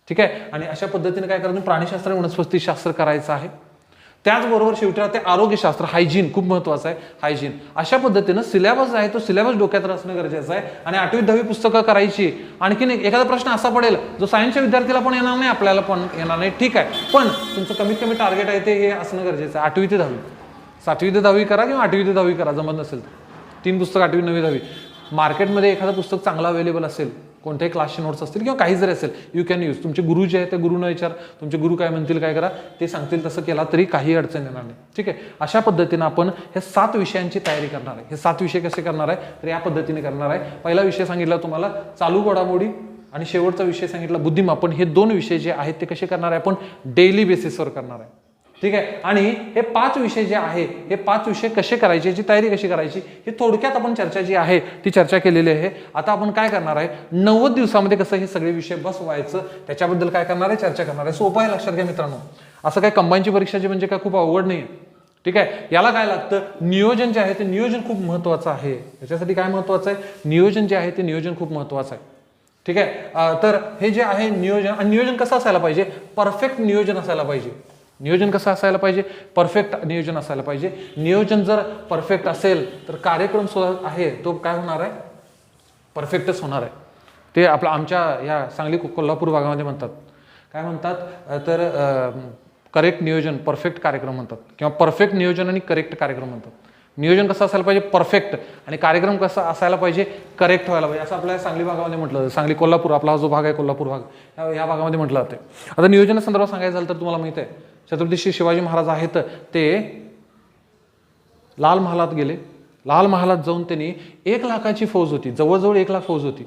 ठीक आहे. आणि अशा पद्धतीने काय करायचं? प्राणीशास्त्र आणि वनस्पतीशास्त्र करायचं आहे. त्याचबरोबर शेवटी ते आरोग्यशास्त्र, हायजीन खूप महत्वाचं आहे. हायजीन अशा पद्धतीनं सिलेबस आहे तो सिलेबस डोक्यात असणं गरजेचं आहे. आणि 8वी 10वी पुस्तकं करायची. आणखीन एखादा प्रश्न असा पडेल जो सायन्सच्या विद्यार्थीला पण येणार नाही, आपल्याला पण येणार नाही. ठीक आहे, पण तुमचं कमीत कमी टार्गेट आहे ते हे असणं गरजेचं आहे 8वी ते 10वी. 7वी ते 10वी करा किंवा 8वी ते 10वी करा, जमत नसेल तर 3 पुस्तक 8वी 9वी 10वी. मार्केटमध्ये एखादं पुस्तक चांगलं अवेलेबल असेल, कोणत्याही क्लासचे नोट्स असतील किंवा काही जरी असेल, यू कॅन यूज. तुमचे गुरु जे आहे ते गुरुनं विचार, तुमचे गुरु काय म्हणतील काय करा, ते सांगतील तसं केला तरी काही अडचण येणार नाही. ठीक आहे. अशा पद्धतीनं आपण हे 7 विषयांची तयारी करणार आहे. हे 7 विषय कसे करणार आहे तर या पद्धतीने करणार आहे. पहिला विषय सांगितला तुम्हाला चालू घडामोडी आणि शेवटचा विषय सांगितला बुद्धिमापन. हे 2 विषय जे आहेत ते कसे करणार आहे आपण डेली बेसिसवर करणार आहे. ठीक आहे. आणि हे 5 विषय जे आहे, हे 5 विषय कसे करायचे, याची तयारी कशी करायची, ही थोडक्यात आपण चर्चा जी आहे ती चर्चा केलेली आहे. आता आपण काय करणार आहे, 90 दिवसामध्ये कसं हे सगळे विषय बसवायचं त्याच्याबद्दल काय करणार आहे, चर्चा करणार आहे. सोपं आहे, लक्षात घ्या मित्रांनो. असं काय कंबाईनची परीक्षाची म्हणजे काय खूप अवघड नाही. ठीक आहे. याला काय लागतं, नियोजन जे आहे ते नियोजन खूप महत्वाचं आहे. याच्यासाठी काय महत्वाचं आहे, नियोजन जे आहे ते नियोजन खूप महत्वाचं आहे. ठीक आहे. तर हे जे आहे नियोजन, आणि नियोजन कसं असायला पाहिजे, परफेक्ट नियोजन असायला पाहिजे. नियोजन कसं असायला पाहिजे, परफेक्ट नियोजन असायला पाहिजे. नियोजन जर परफेक्ट असेल तर कार्यक्रम सुद्धा आहे तो काय होणार आहे, परफेक्टच होणार आहे. ते आपलं आमच्या या सांगली कोल्हापूर भागामध्ये म्हणतात, काय म्हणतात तर करेक्ट नियोजन परफेक्ट कार्यक्रम म्हणतात, किंवा परफेक्ट नियोजन आणि करेक्ट कार्यक्रम म्हणतात. नियोजन कसं असायला पाहिजे, परफेक्ट, आणि कार्यक्रम कसा असायला पाहिजे, करेक्ट व्हायला पाहिजे. असं आपल्या सांगली भागामध्ये म्हटलं, सांगली कोल्हापूर आपला जो भाग आहे कोल्हापूर भाग, या भागामध्ये म्हटलं जाते. आता नियोजनासंदर्भात सांगायचं झालं तर तुम्हाला माहिती आहे, छत्रपती शिवाजी महाराज आहेत ते लाल महालात गेले. लाल महालात जाऊन त्यांनी 1 लाखाची फौज होती, जवळजवळ 1 लाख फौज होती,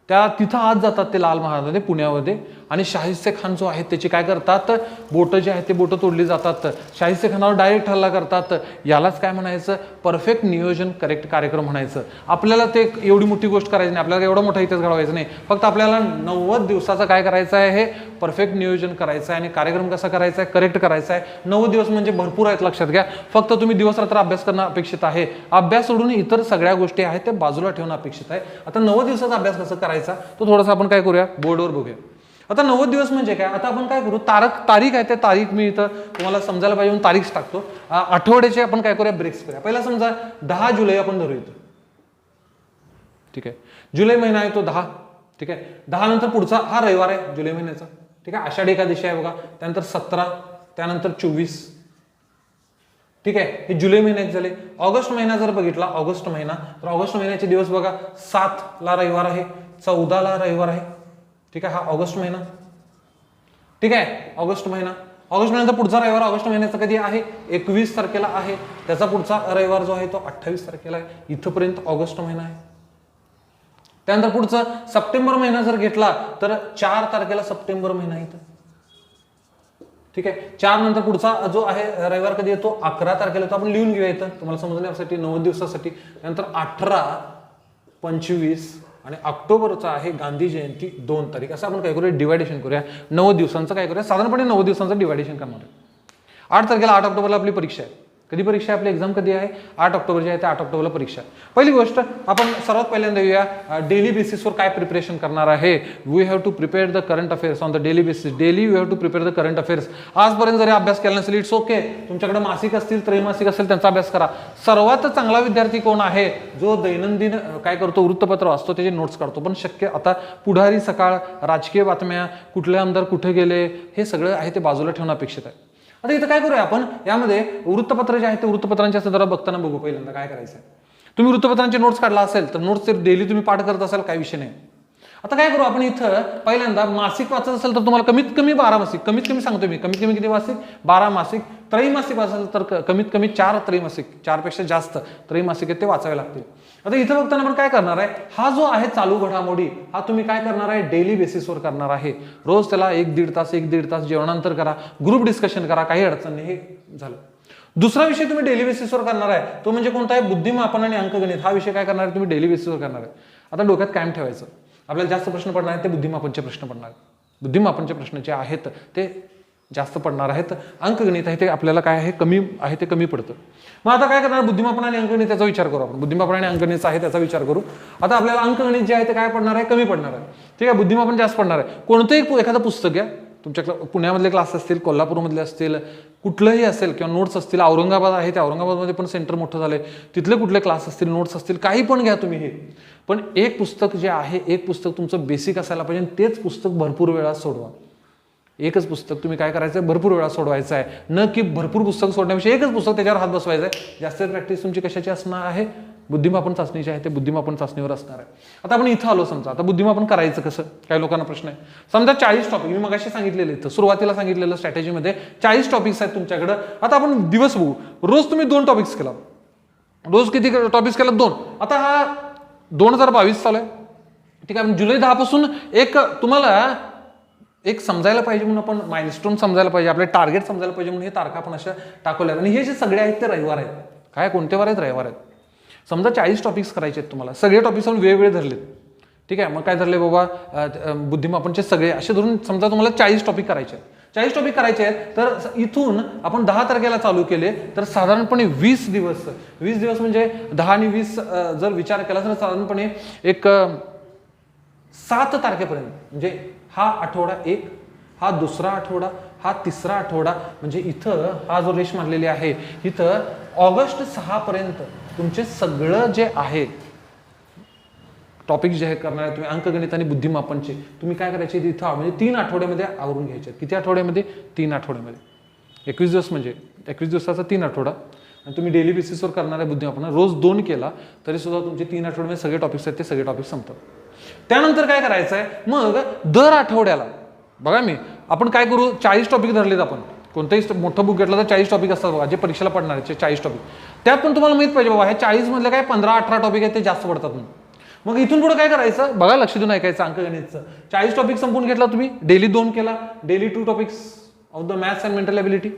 त्या तिथं आज जातात ते लाल महालामध्ये पुण्यामध्ये. आणि शाहिस्ते खान जो आहे त्याची काय करतात, बोटं जे आहेत ते बोटं तोडली जातात, शाहिस्ते खानावर डायरेक्ट हल्ला करतात. यालाच काय म्हणायचं, परफेक्ट नियोजन करेक्ट कार्यक्रम म्हणायचं. आपल्याला ते एवढी मोठी गोष्ट करायची नाही, आपल्याला एवढा मोठा इतिहास घडवायचा नाही, फक्त आपल्याला 90 दिवसाचं काय करायचं आहे, हे परफेक्ट नियोजन करायचं आहे. आणि कार्यक्रम कसा करायचा आहे, करेक्ट करायचा आहे. 90 दिवस म्हणजे भरपूर आहेत, लक्षात घ्या. फक्त तुम्ही दिवस रात्र अभ्यास करणं अपेक्षित आहे. अभ्यास सोडून इतर सगळ्या गोष्टी आहेत ते बाजूला ठेवणं अपेक्षित आहे. आता 90 दिवसाचा अभ्यास कसा करायचा तो थोडासा आपण काय करूया, बोर्डवर बघूया. आता 90 दिवस म्हणजे काय, आता आपण काय करू, तारीख आहे, ते तारीख मी इथं तुम्हाला समजायला पाहिजे म्हणून तारीख टाकतो. आठवड्याचे आपण काय करूया, ब्रेक्स करूया. पहिला समजा 10 जुलै आपण धरू इथं. ठीक आहे. जुलै महिना आहे तो 10. ठीक आहे. 10 नंतर पुढचा हा रविवार आहे जुलै महिन्याचा. ठीक आहे. आषाढी एकादशी आहे बघा, त्यानंतर 17, त्यानंतर 24. ठीक आहे. हे जुलै महिन्यात झाले. ऑगस्ट महिना जर बघितला, ऑगस्ट महिना, तर ऑगस्ट महिन्याचे दिवस बघा, 7 ला रविवार आहे, 14 ला रविवार आहे. ठीक आहे. हा ऑगस्ट महिना. ठीक आहे. ऑगस्ट महिना, ऑगस्ट महिन्याचा पुढचा रविवार ऑगस्ट महिन्याचा कधी आहे, 21 तारखेला आहे. त्याचा पुढचा रविवार जो आहे तो 28 तारखेला आहे. इथपर्यंत ऑगस्ट महिना आहे. त्यानंतर पुढचं सप्टेंबर महिना जर घेतला तर 4 तारखेला सप्टेंबर महिना येतो. ठीक आहे. 4 नंतर पुढचा जो आहे रविवार कधी येतो, 11 तारखेला येतो. आपण लिहून घेऊया इथं तुम्हाला समजण्यासाठी 90 दिवसासाठी. त्यानंतर 18, 25 आणि ऑक्टोबरचा आहे गांधी जयंती 2 तारीख. असं आपण काय करूया, डिवायडेशन करूया. 90 दिवसांचं काय करूया, साधारणपणे 90 दिवसांचं डिवायडेशन करणार आहे. 8 तारखेला 8 ऑक्टोबरला आपली परीक्षा आहे. कधी परीक्षा आहे आपली, एक्झाम कधी आहे, 8 ऑक्टोबर जे आहे ते 8 ऑक्टोबरला परीक्षा आहे. पहिली गोष्ट आपण सर्वात पहिल्यांदा येऊया डेली बेसिसवर काय प्रिपरेशन करणार आहे. We have to prepare the current affairs on the daily basis. Daily we have to prepare the current affairs. आजपर्यंत जरी अभ्यास केला नसेल, इट्स ओके. तुमच्याकडे मासिक असतील, त्रैमासिक असेल, त्यांचा अभ्यास करा. सर्वात चांगला विद्यार्थी कोण आहे, जो दैनंदिन काय करतो, वृत्तपत्र वाचतो, त्याचे नोट्स काढतो. पण शक्य आता पुढारी सकाळ, राजकीय बातम्या, कुठले आमदार कुठे गेले, हे सगळं आहे ते बाजूला ठेवणं अपेक्षित आहे. आता इथं काय करूया आपण, यामध्ये वृत्तपत्र जे आहे ते वृत्तपत्रांच्या संदर्भात बघताना बघू. पहिल्यांदा काय करायचं आहे, तुम्ही वृत्तपत्रांचे नोट्स काढला असेल तर नोट्स डेली तुम्ही पाठ करत असाल, काही विषय नाही. आता काय करू आपण, इथं पहिल्यांदा मासिक वाचत असेल तर तुम्हाला कमीत कमी 12 मासिक, कमीत कमी सांगतो मी, कमीत कमी किती मासिक, 12 मासिक. त्रैमासिक असेल तर कमीत कमी 4 त्रैमासिक, 4 पेक्षा जास्त त्रैमासिक ते वाचावे लागतील. आता इथं बघताना आपण काय करणार आहे, हा जो आहे चालू घडामोडी, हा तुम्ही काय करणार आहे, डेली बेसिसवर करणार आहे. रोज त्याला 1-1.5 तास 1-1.5 तास जेवणानंतर करा, ग्रुप डिस्कशन करा, काही अडचण नाही. हे झालं. दुसरा विषय तुम्ही डेली बेसिसवर करणार आहे तो म्हणजे कोणता आहे, बुद्धिमापन आणि अंकगणित. हा विषय काय करणार आहे तुम्ही डेली बेसिसवर करणार आहे. आता डोक्यात कायम ठेवायचं, आपल्याला जास्त प्रश्न पडणार आहेत ते बुद्धिमापनचे प्रश्न पडणार आहेत. बुद्धिमापनचे प्रश्न जे आहेत ते जास्त पडणार आहेत. अंकगणित आहे ते आपल्याला काय आहे, कमी आहे, ते कमी पडतं. मग आता काय करणार, बुद्धिमापन आणि अंकगणित त्याचा विचार करू आपण. बुद्धिमापन आणि अंकगणित आहे त्याचा विचार करू. आता आपल्याला अंकगणित जे आहे ते काय पडणार आहे, कमी पडणार आहे. ठीक आहे. बुद्धिमापन जास्त पडणार आहे. कोणतंही एखादं पुस्तक घ्या, तुमच्या पुण्यामधले क्लास असतील, कोल्हापूरमधले असतील, कुठलंही असेल किंवा नोट्स असतील, औरंगाबाद आहे त्या औरंगाबादमध्ये पण सेंटर मोठं झालंय, तिथले कुठले क्लास असतील, नोट्स असतील, काही पण घ्या तुम्ही. हे पण एक पुस्तक जे आहे, एक पुस्तक तुमचं बेसिक असायला पाहिजे, तेच पुस्तक भरपूर वेळा सोडवा. एकच पुस्तक तुम्ही काय करायचं, भरपूर वेळा सोडवायचं आहे, न की भरपूर पुस्तक सोडण्यापेक्षा एकच पुस्तक त्याच्यावर हात बसवायचा आहे. जास्त प्रॅक्टिस तुमची कशाची असणार आहे, बुद्धिमापन चाचणीची आहे, ते बुद्धिमापन चाचणीवर असणार आहे. आता आपण इथं आलो, समजा आता बुद्धिमापन करायचं कसं, काही लोकांना प्रश्न आहे. समजा 40 टॉपिक मी मगाशी सांगितलेलं, इथं सुरुवातीला सांगितलेलं स्ट्रॅटेजीमध्ये 40 टॉपिक्स आहेत तुमच्याकडं. आता आपण दिवस बघू, रोज तुम्ही 2 टॉपिक्स केला, रोज किती टॉपिक्स केला, 2. आता हा 2022 चालू आहे, ठीक आहे. जुलै 10 पासून एक तुम्हाला एक समजायला पाहिजे म्हणून आपण माइलस्टोन समजायला पाहिजे, आपले टार्गेट समजायला पाहिजे म्हणून हे तारखा आपण अशा टाकवल्या. आणि हे जे सगळे आहेत ते रविवार आहेत. काय कोणते वार आहेत, रविवार आहेत. समजा 40 टॉपिक्स करायचे आहेत तुम्हाला, सगळे टॉपिक्स आपण वेगवेगळे धरलेत, ठीक आहे. मग काय धरले बाबा, बुद्धिमापनचे सगळे असे धरून समजा तुम्हाला 40 टॉपिक करायचे आहेत. 40 टॉपिक करायचे आहेत, तर इथून आपण 10 तारखेला चालू केले तर साधारणपणे 20 दिवस म्हणजे 10 आणि 20 जर विचार केला तर साधारणपणे एक 7 तारखेपर्यंत, म्हणजे हा आठवडा 1, हा दुसरा आठवडा, हा तिसरा आठवडा, म्हणजे इथं हा जो रेष मारलेली आहे इथं ऑगस्ट 6 पर्यंत तुमचे सगळं जे आहे टॉपिक जे आहे करणार आहे तुम्ही अंकगणित आणि बुद्धिमापनचे, तुम्ही काय करायचे इथं म्हणजे 3 आठवड्यामध्ये आवरून घ्यायचे. किती आठवड्यामध्ये, 3 आठवड्यामध्ये. 21 दिवस म्हणजे 21 दिवसाचा 3 आठवडा. आणि तुम्ही डेली बेसिसवर करणारे बुद्धिमापन रोज 2 केला तरी सुद्धा तुमचे 3 आठवड्यामध्ये सगळे टॉपिक्स आहेत ते सगळे टॉपिक संपतात. त्यानंतर काय करायचं आहे, मग दर आठवड्याला बघा आपण काय करू, 40 टॉपिक धरलेत आपण. कोणतंही मोठं बुक घेतलं तर 40 टॉपिक असतात बघा, जे परीक्षेला पडणार आहे 40 टॉपिक. त्यात पण तुम्हाला माहित पाहिजे बाबा हे 40 मधले काय 15-18 टॉपिक आहेत ते जास्त पडतात म्हणून. मग इथून पुढे काय करायचं बघा, लक्ष देऊन ऐकायचं अंकगणितचं. 40 टॉपिक संपून घेतला तुम्ही, डेली 2 केला, daily 2 topics of the maths and mental ability,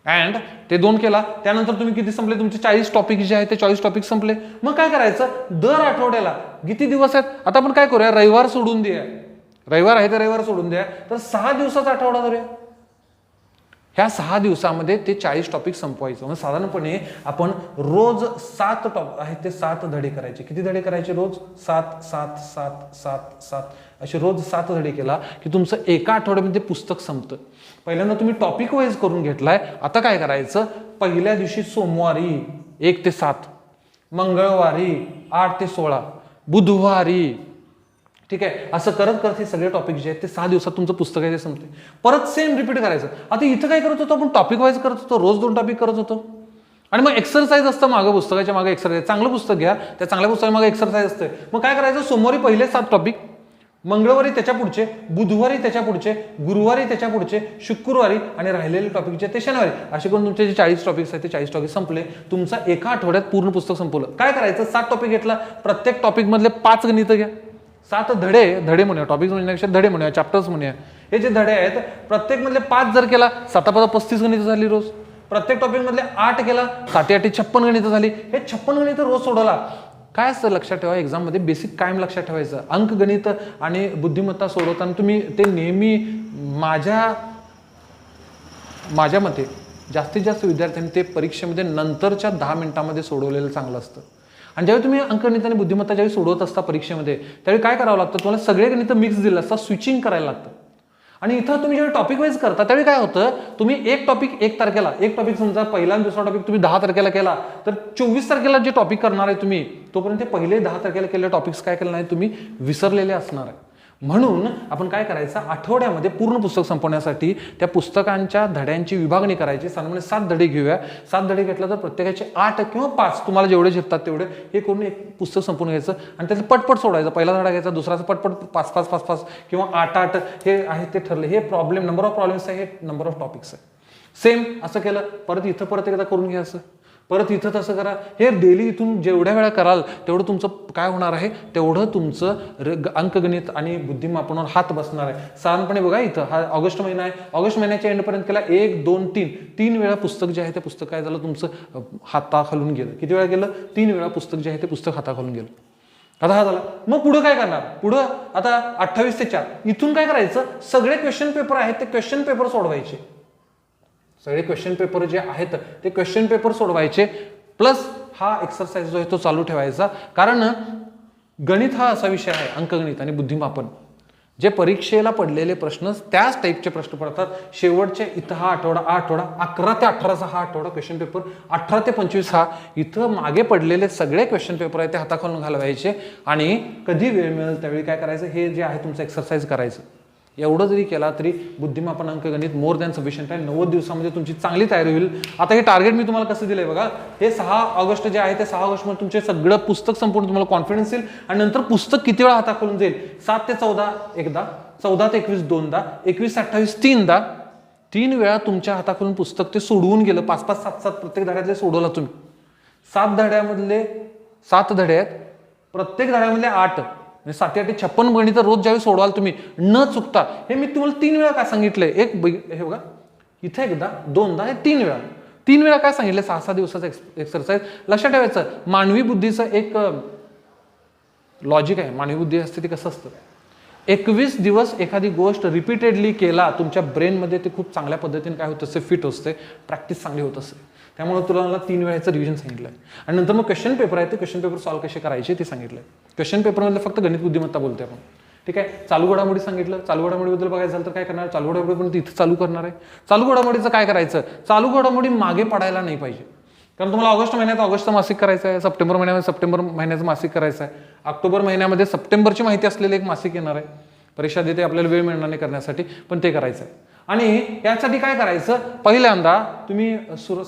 and ते 2 केला. त्यानंतर तुम्ही किती संपले, तुमचे 40 टॉपिक जे आहेत ते 40 टॉपिक संपले. मग काय करायचं, दर आठवड्याला किती दिवस आहेत, आता आपण काय करूया, रविवार सोडून द्या, रविवार आहे तर रविवार सोडून द्या, तर 6 दिवसाचा आठवडा धरूया. ह्या 6 दिवसामध्ये ते 40 टॉपिक संपवायचं. म्हणजे साधारणपणे आपण रोज 7 टॉपिक आहेत ते 7 धडे करायचे. किती धडे करायचे, रोज 7 7 7 7 7 असे रोज 7 धडे केला की तुमचं एका आठवड्यामध्ये पुस्तक संपतं. पहिल्यांदा तुम्ही टॉपिक वाईज करून घेतलाय, आता काय करायचं, पहिल्या दिवशी सोमवारी 1 ते 7, मंगळवारी 8 ते 16, बुधवारी, ठीक आहे. असं करत करत हे सगळे टॉपिक जे आहेत ते 6 दिवसात तुमचं पुस्तक आहे ते संपते. परत सेम रिपीट करायचं. आता इथं काय करत होतो आपण, टॉपिक वाईज करत होतो, रोज 2 टॉपिक करत होतो. आणि मग एक्सरसाइज असतं मागं, पुस्तकाच्या मागे एक्सरसाइज. चांगलं पुस्तक घ्या, त्या चांगल्या पुस्तकाच्या मागे एक्सरसाइज असते. मग काय करायचं, सोमवारी पहिले 7 टॉपिक, मंगळवारी त्याच्या पुढचे, बुधवारी त्याच्या पुढचे, गुरुवारी त्याच्या पुढचे, शुक्रवारी आणि राहिलेले टॉपिक जे ते शनिवारी, असे करून तुमचे जे 40 टॉपिक्स आहेत ते 40 टॉपिक संपले. तुमचा एका आठवड्यात पूर्ण पुस्तक संपवलं. काय करायचं, 7 टॉपिक घेतला, प्रत्येक टॉपिक मधले 5 गणित घ्या. 7 धडे म्हणूया, टॉपिक्स म्हणण्यापेक्षा धडे म्हणूया, चॅप्टर्स म्हणूया. हे जे धडे आहेत प्रत्येक मधले 5 जर केला 7 × 5 = 35 गणित झाली रोज. प्रत्येक टॉपिक मधले 8 केला 7 × 8 = 56 गणित झाली. हे 56 गणित रोज सोडवला. काय असतं लक्षात ठेवा, एक्झाम मध्ये बेसिक कायम लक्षात ठेवायचं, अंकगणित आणि बुद्धिमत्ता सोडवताना तुम्ही ते नेहमी माझ्या मते जास्तीत जास्त विद्यार्थ्यांनी ते परीक्षेमध्ये नंतरच्या 10 मिनिटांमध्ये सोडवलेलं चांगलं असतं. आणि ज्यावेळी तुम्ही अंकगणित आणि बुद्धिमत्ता ज्यावेळी सोडवत असता परीक्षेमध्ये, त्यावेळी काय करावं लागतं, तुम्हाला सगळे गणित मिक्स दिलं असतं, स्विचिंग करायला लागतं. आणि इथं तुम्ही ज्यावेळी टॉपिक वाईज करता त्यावेळी काय होतं, तुम्ही एक टॉपिक 1 तारखेला, एक टॉपिक समजा पहिला आणि दुसरा टॉपिक तुम्ही 10 तारखेला केला, तर 24 तारखेला जे टॉपिक करणार आहे तुम्ही, तोपर्यंत पहिले 10 तारखेला केलेले टॉपिक्स काय केले नाही तुम्ही विसरलेले असणार आहे. म्हणून आपण काय करायचं, आठवड्यामध्ये पूर्ण पुस्तक संपवण्यासाठी त्या पुस्तकांच्या धड्यांची विभागणी करायची. साधारण 7 धडे घेऊया. 7 धडे घेतला तर प्रत्येकाचे 8 किंवा 5 तुम्हाला जेवढे झेपतात तेवढे हे करून एक पुस्तक संपून घ्यायचं आणि त्याचं पटपट सोडायचं. पहिला धडा घ्यायचा, दुसराचा पटपट 5-5 किंवा 8-8 हे आहे ते ठरले. हे प्रॉब्लेम नंबर ऑफ प्रॉब्लेम्स आहे, हे नंबर ऑफ टॉपिक्स आहे. सेम असं केलं, परत इथं परत एकदा करून घ्यायचं, परत इथं तसं करा. हे डेली इथून जेवढ्या वेळा कराल तेवढं तुमचं काय होणार आहे, तेवढं तुमचं अंकगणित आणि बुद्धिमापनावर हात बसणार आहे. साधारणपणे बघा, इथं हा ऑगस्ट महिना आहे, ऑगस्ट महिन्याच्या एंडपर्यंत केला 1 2 3 वेळा पुस्तक जे आहे ते पुस्तक काय झालं तुमचं हाताखालून गेलं. किती वेळा गेलं, 3 वेळा पुस्तक जे आहे ते पुस्तक हाताखालून गेलं. आता हा झाला. मग पुढं काय करणार, पुढं आता 28 ते 4 इथून काय करायचं, सगळे क्वेश्चन पेपर आहेत ते क्वेश्चन पेपर सोडवायचे. सगळे क्वेश्चन पेपर जे आहेत ते क्वेश्चन पेपर सोडवायचे, प्लस हा एक्सरसाइज जो आहे तो चालू ठेवायचा. कारण गणित हा असा विषय आहे, अंकगणित आणि बुद्धिमापन, जे परीक्षेला पडलेले प्रश्न त्याच टाईपचे प्रश्न पडतात. शेवटचे इथं हा आठवडा 11 ते 18चा हा आठवडा क्वेश्चन पेपर, 18 ते 25 हा इथं मागे पडलेले सगळे क्वेश्चन पेपर आहेत ते हाताखालून घालवायचे. आणि कधी वेळ मिळेल त्यावेळी काय करायचं, हे जे आहे तुमचं एक्सरसाइज करायचं. एवढं जरी केला तरी बुद्धिमापन अंकगणित मोर दॅन सफिशियंट आहे. 90 दिवसामध्ये तुमची चांगली तयारी होईल. आता हे टार्गेट मी तुम्हाला कसं दिलंय बघा, हे 6 ऑगस्ट जे आहे ते 6 ऑगस्ट मध्ये तुमचे सगळं पुस्तक संपूर्ण तुम्हाला कॉन्फिडन्स येईल आणि नंतर पुस्तक किती वेळा हाताखालून जाईल, 7 ते 14 एकदा, 14 ते 21 दोनदा, 21 ते 28 तीनदा, 3 वेळा तुमच्या हाताखालून पुस्तक ते सोडवून गेलं. 5-5, 7-7 प्रत्येक धड्यातले सोडवला तुम्ही. 7 धड्यामधले 7 धडे आहेत, प्रत्येक धड्यामधले 8 म्हणजे 7-8 56 गणित रोज ज्यावेळी सोडवाल तुम्ही न चुकता. हे मी तुम्हाला 3 वेळा काय सांगितलंय, हे बघा इथे एकदा, दोनदा, हे 3 वेळा. 3 वेळा काय सांगितलं, 6-6 दिवसाचा एक्सरसाइज. लक्षात ठेवायचं, मानवी बुद्धीचं एक लॉजिक आहे. मानवी बुद्धी असते ती कसं असतं, 21 दिवस एखादी गोष्ट रिपीटेडली केला तुमच्या ब्रेनमध्ये ते खूप चांगल्या पद्धतीने काय होत असते, फिट असते, प्रॅक्टिस चांगली होत असते. त्यामुळे तुला मला 3 वेळाचं रिव्हिजन सांगितलंय. आणि नंतर मग क्वेश्चन पेपर आहे, ते क्वेश्चन पेपर सॉल्व्ह कसे करायचे ते सांगितलंय. क्वेश्चन पेपरमधलं फक्त गणित बुद्धिमत्ता बोलते आपण. ठीक आहे. चालू घडामोडी सांगितलं. चालू घडामोडीबद्दल बघायचं झालं तर काय करणार, चालू घडामोडी पण तिथं चालू करणार आहे. चालू घडामोडीचं काय करायचं, चालू घडामोडी मागे पडायला नाही पाहिजे. कारण तुम्हाला ऑगस्ट महिन्यात ऑगस्टचं मासिक करायचं आहे, सप्टेंबर महिन्यामध्ये सप्टेंबर महिन्याचं मासिक करायचं आहे, ऑक्टोबर महिन्यामध्ये सप्टेंबरची माहिती असलेलं एक मासिक येणार आहे. परीक्षा देते आपल्याला वेळ मिळणार नाही करण्यासाठी, पण ते करायचं आहे. आणि यासाठी काय करायचं, पहिल्यांदा तुम्ही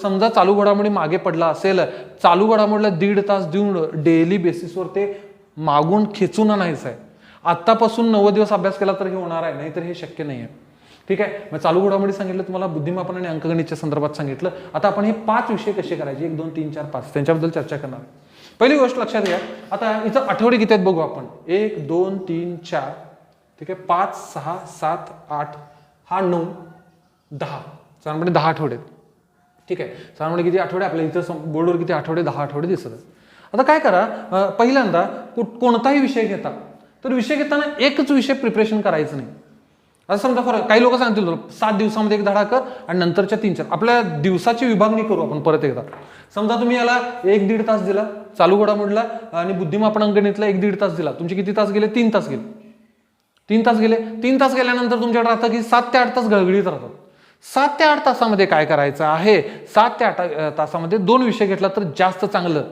समजा चालू घडामोडी मागे पडला असेल, चालू घडामोडीला 1.5 तास देऊन डेली बेसिसवर ते मागून खेचून आणायचं आहे. आत्तापासून 90 दिवस अभ्यास केला तर हे होणार आहे, नाहीतर हे शक्य नाही आहे. ठीक आहे. मग चालू घडामोडी सांगितलं तुम्हाला, बुद्धिमापन आणि अंकगणितच्या संदर्भात सांगितलं. आता आपण हे 5 विषय कसे करायचे, 1, 2, 3, 4, 5 त्यांच्याबद्दल चर्चा करणार आहे. पहिली गोष्ट लक्षात घ्या, आता इथं आठवडे किती आहेत बघू आपण. 1, 2, 3, 4, ठीक आहे, 5, 6, 7, 8, हा 9, 10, साधारणपणे 10 आठवडे. ठीक आहे. साधारणपणे किती आठवडे आपल्या इथं बोर्डवर किती आठवडे, 10 आठवडे दिसत आहेत. आता काय करा, पहिल्यांदा कोणताही विषय घेता तर विषय घेताना एकच विषय प्रिपरेशन करायचं नाही. आता समजा काही लोक सांगतील 7 दिवसामध्ये एक धडा कर आणि नंतरच्या 3-4 आपल्या दिवसाची विभागणी करू आपण परत एकदा. समजा तुम्ही याला 1-1.5 तास दिला चालू घडामोडीला आणि बुद्धिमापन अंकगणितला 1-1.5 तास दिला, तुमचे किती तास गेले, 3 तास गेले. 3 तास गेले. 3 तास गेल्यानंतर तुमच्याकडे राहतं की 7 ते 8 तास गळगळीत राहतात. 7 ते 8 तासामध्ये काय करायचं आहे, 7 ते 8 तासामध्ये 2 विषय घेतला तर जास्त चांगलं.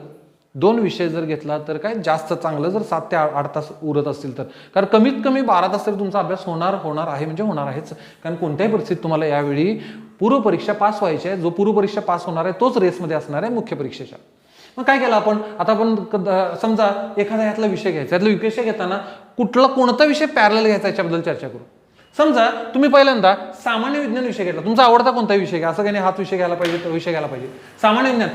2 विषय जर घेतला तर काय जास्त चांगलं, जर 7 ते 8 तास उरत असतील तर. कारण कमीत कमी 12 तास तरी तुमचा अभ्यास होणार आहे, म्हणजे होणार आहेच. कारण कोणत्याही परिस्थितीत तुम्हाला यावेळी पूर्व परीक्षा पास व्हायची आहे. जो पूर्व परीक्षा पास होणार आहे तोच रेसमध्ये असणार आहे मुख्य परीक्षेच्या. मग काय केलं आपण, आता आपण समजा एखादा यातला विषय घ्यायचा, यातला विषय घेताना कोणता विषय पॅरलल घ्यायचा याच्याबद्दल चर्चा करू. समजा तुम्ही पहिल्यांदा सामान्य विज्ञान विषय घेतला, तुमचा आवडता कोणताही विषय घ्या, असं काही हाच विषय घ्यायला पाहिजे तो विषय घ्यायला पाहिजे. सामान्य विज्ञान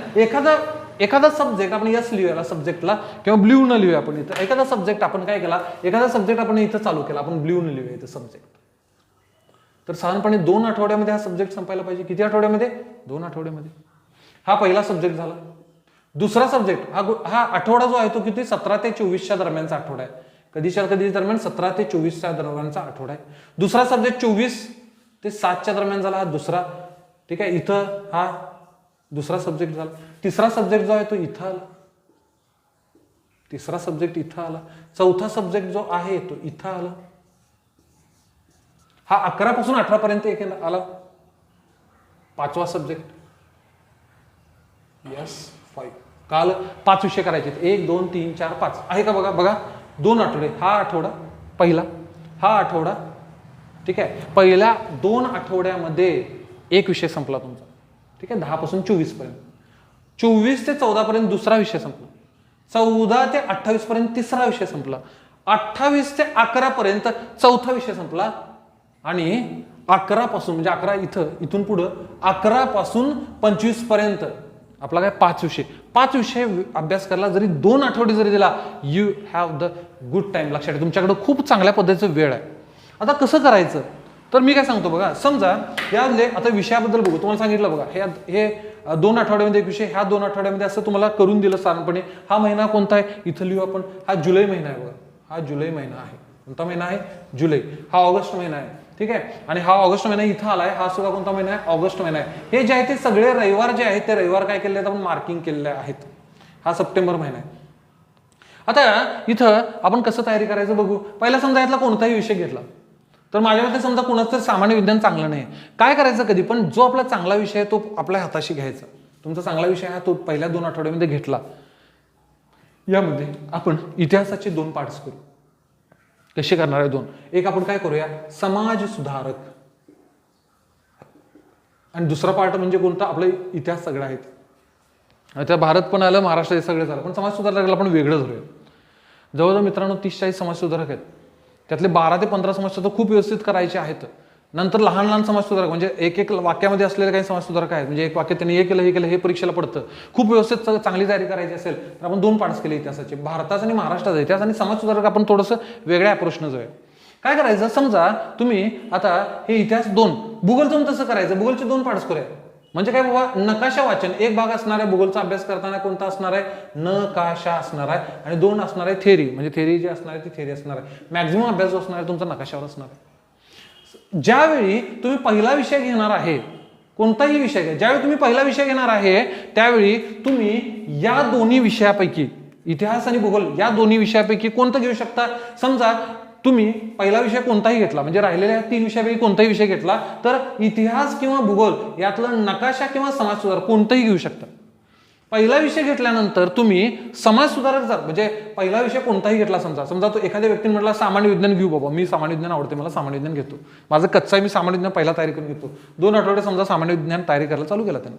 एखादा सब्जेक्ट आपण यस लिहूया सब्जेक्टला, किंवा ब्ल्यू न लिहूया आपण इथं. एखादा सब्जेक्ट आपण काय केला, एखादा सब्जेक्ट आपण इथं चालू केला, आपण ब्ल्यू न लिहूया इथं सब्जेक्ट. तर साधारणपणे 2 आठवड्यामध्ये हा सब्जेक्ट संपायला पाहिजे. किती आठवड्यामध्ये, 2 आठवड्यामध्ये. हा पहिला सब्जेक्ट झाला. दुसरा सब्जेक्ट हा आठवडा जो आहे तो किती, 17 ते 24च्या दरम्यानचा आठवडा आहे. कधीच्या दरम्यान 17 ते 24च्या दरम्यानचा आठवडा आहे. दुसरा सब्जेक्ट 24 ते 7च्या दरम्यान झाला, हा दुसरा. ठीक आहे. इथं हा दुसरा सब्जेक्ट झाला. तिसरा सब्जेक्ट जो आहे तो इथं आला. तिसरा सब्जेक्ट इथं आला. चौथा सब्जेक्ट जो आहे तो इथं आला. हा 11 पासून 18 पर्यंत एक आला. 5वा सब्जेक्ट यस 5. काल 5 विषय करायचे, 1, 2, 3, 4, 5 आहे का बघा. 2 आठवडे, हा आठवडा पहिला, हा आठवडा. ठीक आहे. पहिल्या 2 आठवड्यामध्ये एक विषय संपला तुमचा. ठीक आहे. 10 पासून 24 पर्यंत. 24 ते 14 पर्यंत दुसरा विषय संपला. 14 ते 28 पर्यंत तिसरा विषय संपला. 28 ते 11 पर्यंत चौथा विषय संपला. आणि 11 पासून म्हणजे 11 इथून पुढं 11 पासून 25 पर्यंत आपला काय 5 विषय. 5 विषय अभ्यास करायला जरी 2 आठवडे जरी दिला, you have the good time. लक्षात ठेवा, तुमच्याकडे खूप चांगल्या पद्धतीचा वेळ आहे. आता कसं करायचं, तर मी काय सांगतो बघा. समजा यातले आता विषयाबद्दल बघू. तुम्हाला सांगितलं बघा, हे 2 आठवड्यामध्ये एक विषय, ह्या 2 आठवड्यामध्ये असं तुम्हाला करून दिलं साधारणपणे. हा महिना कोणता आहे इथं लिहू आपण. हा जुलै महिना आहे बघा. हा जुलै महिना आहे. कोणता महिना आहे, जुलै. हा ऑगस्ट महिना आहे. ठीक आहे. आणि हा ऑगस्ट महिना इथं आलाय. हा सुद्धा कोणता महिना आहे, ऑगस्ट महिना आहे. हे जे आहे ते सगळे रविवार जे आहेत ते रविवार काय केले आहेत आपण, मार्किंग केलेले आहेत. हा सप्टेंबर महिना आहे. आता इथं आपण कसं तयारी करायचं बघू. पहिला समजा यातला कोणताही विषय घेतला तर माझ्या मते समजा कोणाचं तर सामान्य विज्ञान चांगलं नाही. काय करायचं, कधी पण जो आपला चांगला विषय आहे तो आपल्या हाताशी घ्यायचा. तुमचा चांगला विषय हा तो पहिल्या 2 आठवड्यामध्ये घेतला. यामध्ये आपण इतिहासाचे 2 पार्ट्स करू. कसे करणार आहे 2. एक आपण काय करूया, समाज सुधारक, आणि दुसरा पार्ट म्हणजे कोणता, आपला इतिहास सगळं आहेत. आता भारत पण आलं, महाराष्ट्र हे सगळे झालं, पण समाज सुधारकाला आपण वेगळं धरूया. जवळजवळ मित्रांनो 30-40 समाज सुधारक आहेत. त्यातले 12 ते 15 समाज सुधारक खूप व्यवस्थित करायचे आहेत. नंतर लहान लहान समाज सुधारक म्हणजे एक वाक्यामध्ये असलेले काही समाज सुधारक आहेत. म्हणजे एक वाक्य त्यांनी हे केलं हे परीक्षेला पडतं. खूप व्यवस्थित चांगली तयारी करायची असेल तर आपण 2 पार्ट्स केले इतिहासाचे, भारताचा आणि महाराष्ट्राचा इतिहास. आणि समाज सुधारक आपण थोडंसं वेगळ्या अप्रोचनं जाऊया. काय करायचं, समजा तुम्ही आता हे इतिहास 2, भूगोलचं तसं करायचं, भूगोलचे 2 पार्ट्स करूया. म्हणजे काय बाबा, नकाशा वाचन एक भाग असणार आहे, भूगोलचा अभ्यास करताना कोणता असणार आहे, नकाशा असणार आहे, आणि 2 असणार आहे थेरी. म्हणजे थेरी जी असणार आहे ती थेरी असणार आहे. मॅक्झिमम अभ्यास जो असणार आहे तुमचा नकाशावर असणार आहे. ज्यावेळी तुम्ही पहिला विषय घेणार आहे, कोणताही विषय घ्या, ज्यावेळी तुम्ही पहिला विषय घेणार आहे त्यावेळी तुम्ही या दोन्ही विषयापैकी, इतिहास आणि भूगोल या दोन्ही विषयापैकी कोणतं घेऊ शकता. समजा तुम्ही पहिला विषय कोणताही घेतला, म्हणजे राहिलेल्या 3 विषयापैकी कोणताही विषय घेतला, तर इतिहास किंवा भूगोल यातलं नकाशा किंवा समाज सुधारक कोणतंही घेऊ शकता. पहिला विषय घेतल्यानंतर तुम्ही समाज सुधारक जर, म्हणजे पहिला विषय कोणताही घेतला, समजा तो एखाद्या व्यक्तीने म्हटला सामान्य विज्ञान घेऊ बाबा, मी सामान्य विज्ञान आवडते, मला सामान्य विज्ञान घेतो, माझं कच्चा आहे, मी सामान्य विज्ञान पहिला तयारी करून घेतो. 2 आठवडे समजा सामान्य विज्ञान तयारी करायला चालू केला त्याने.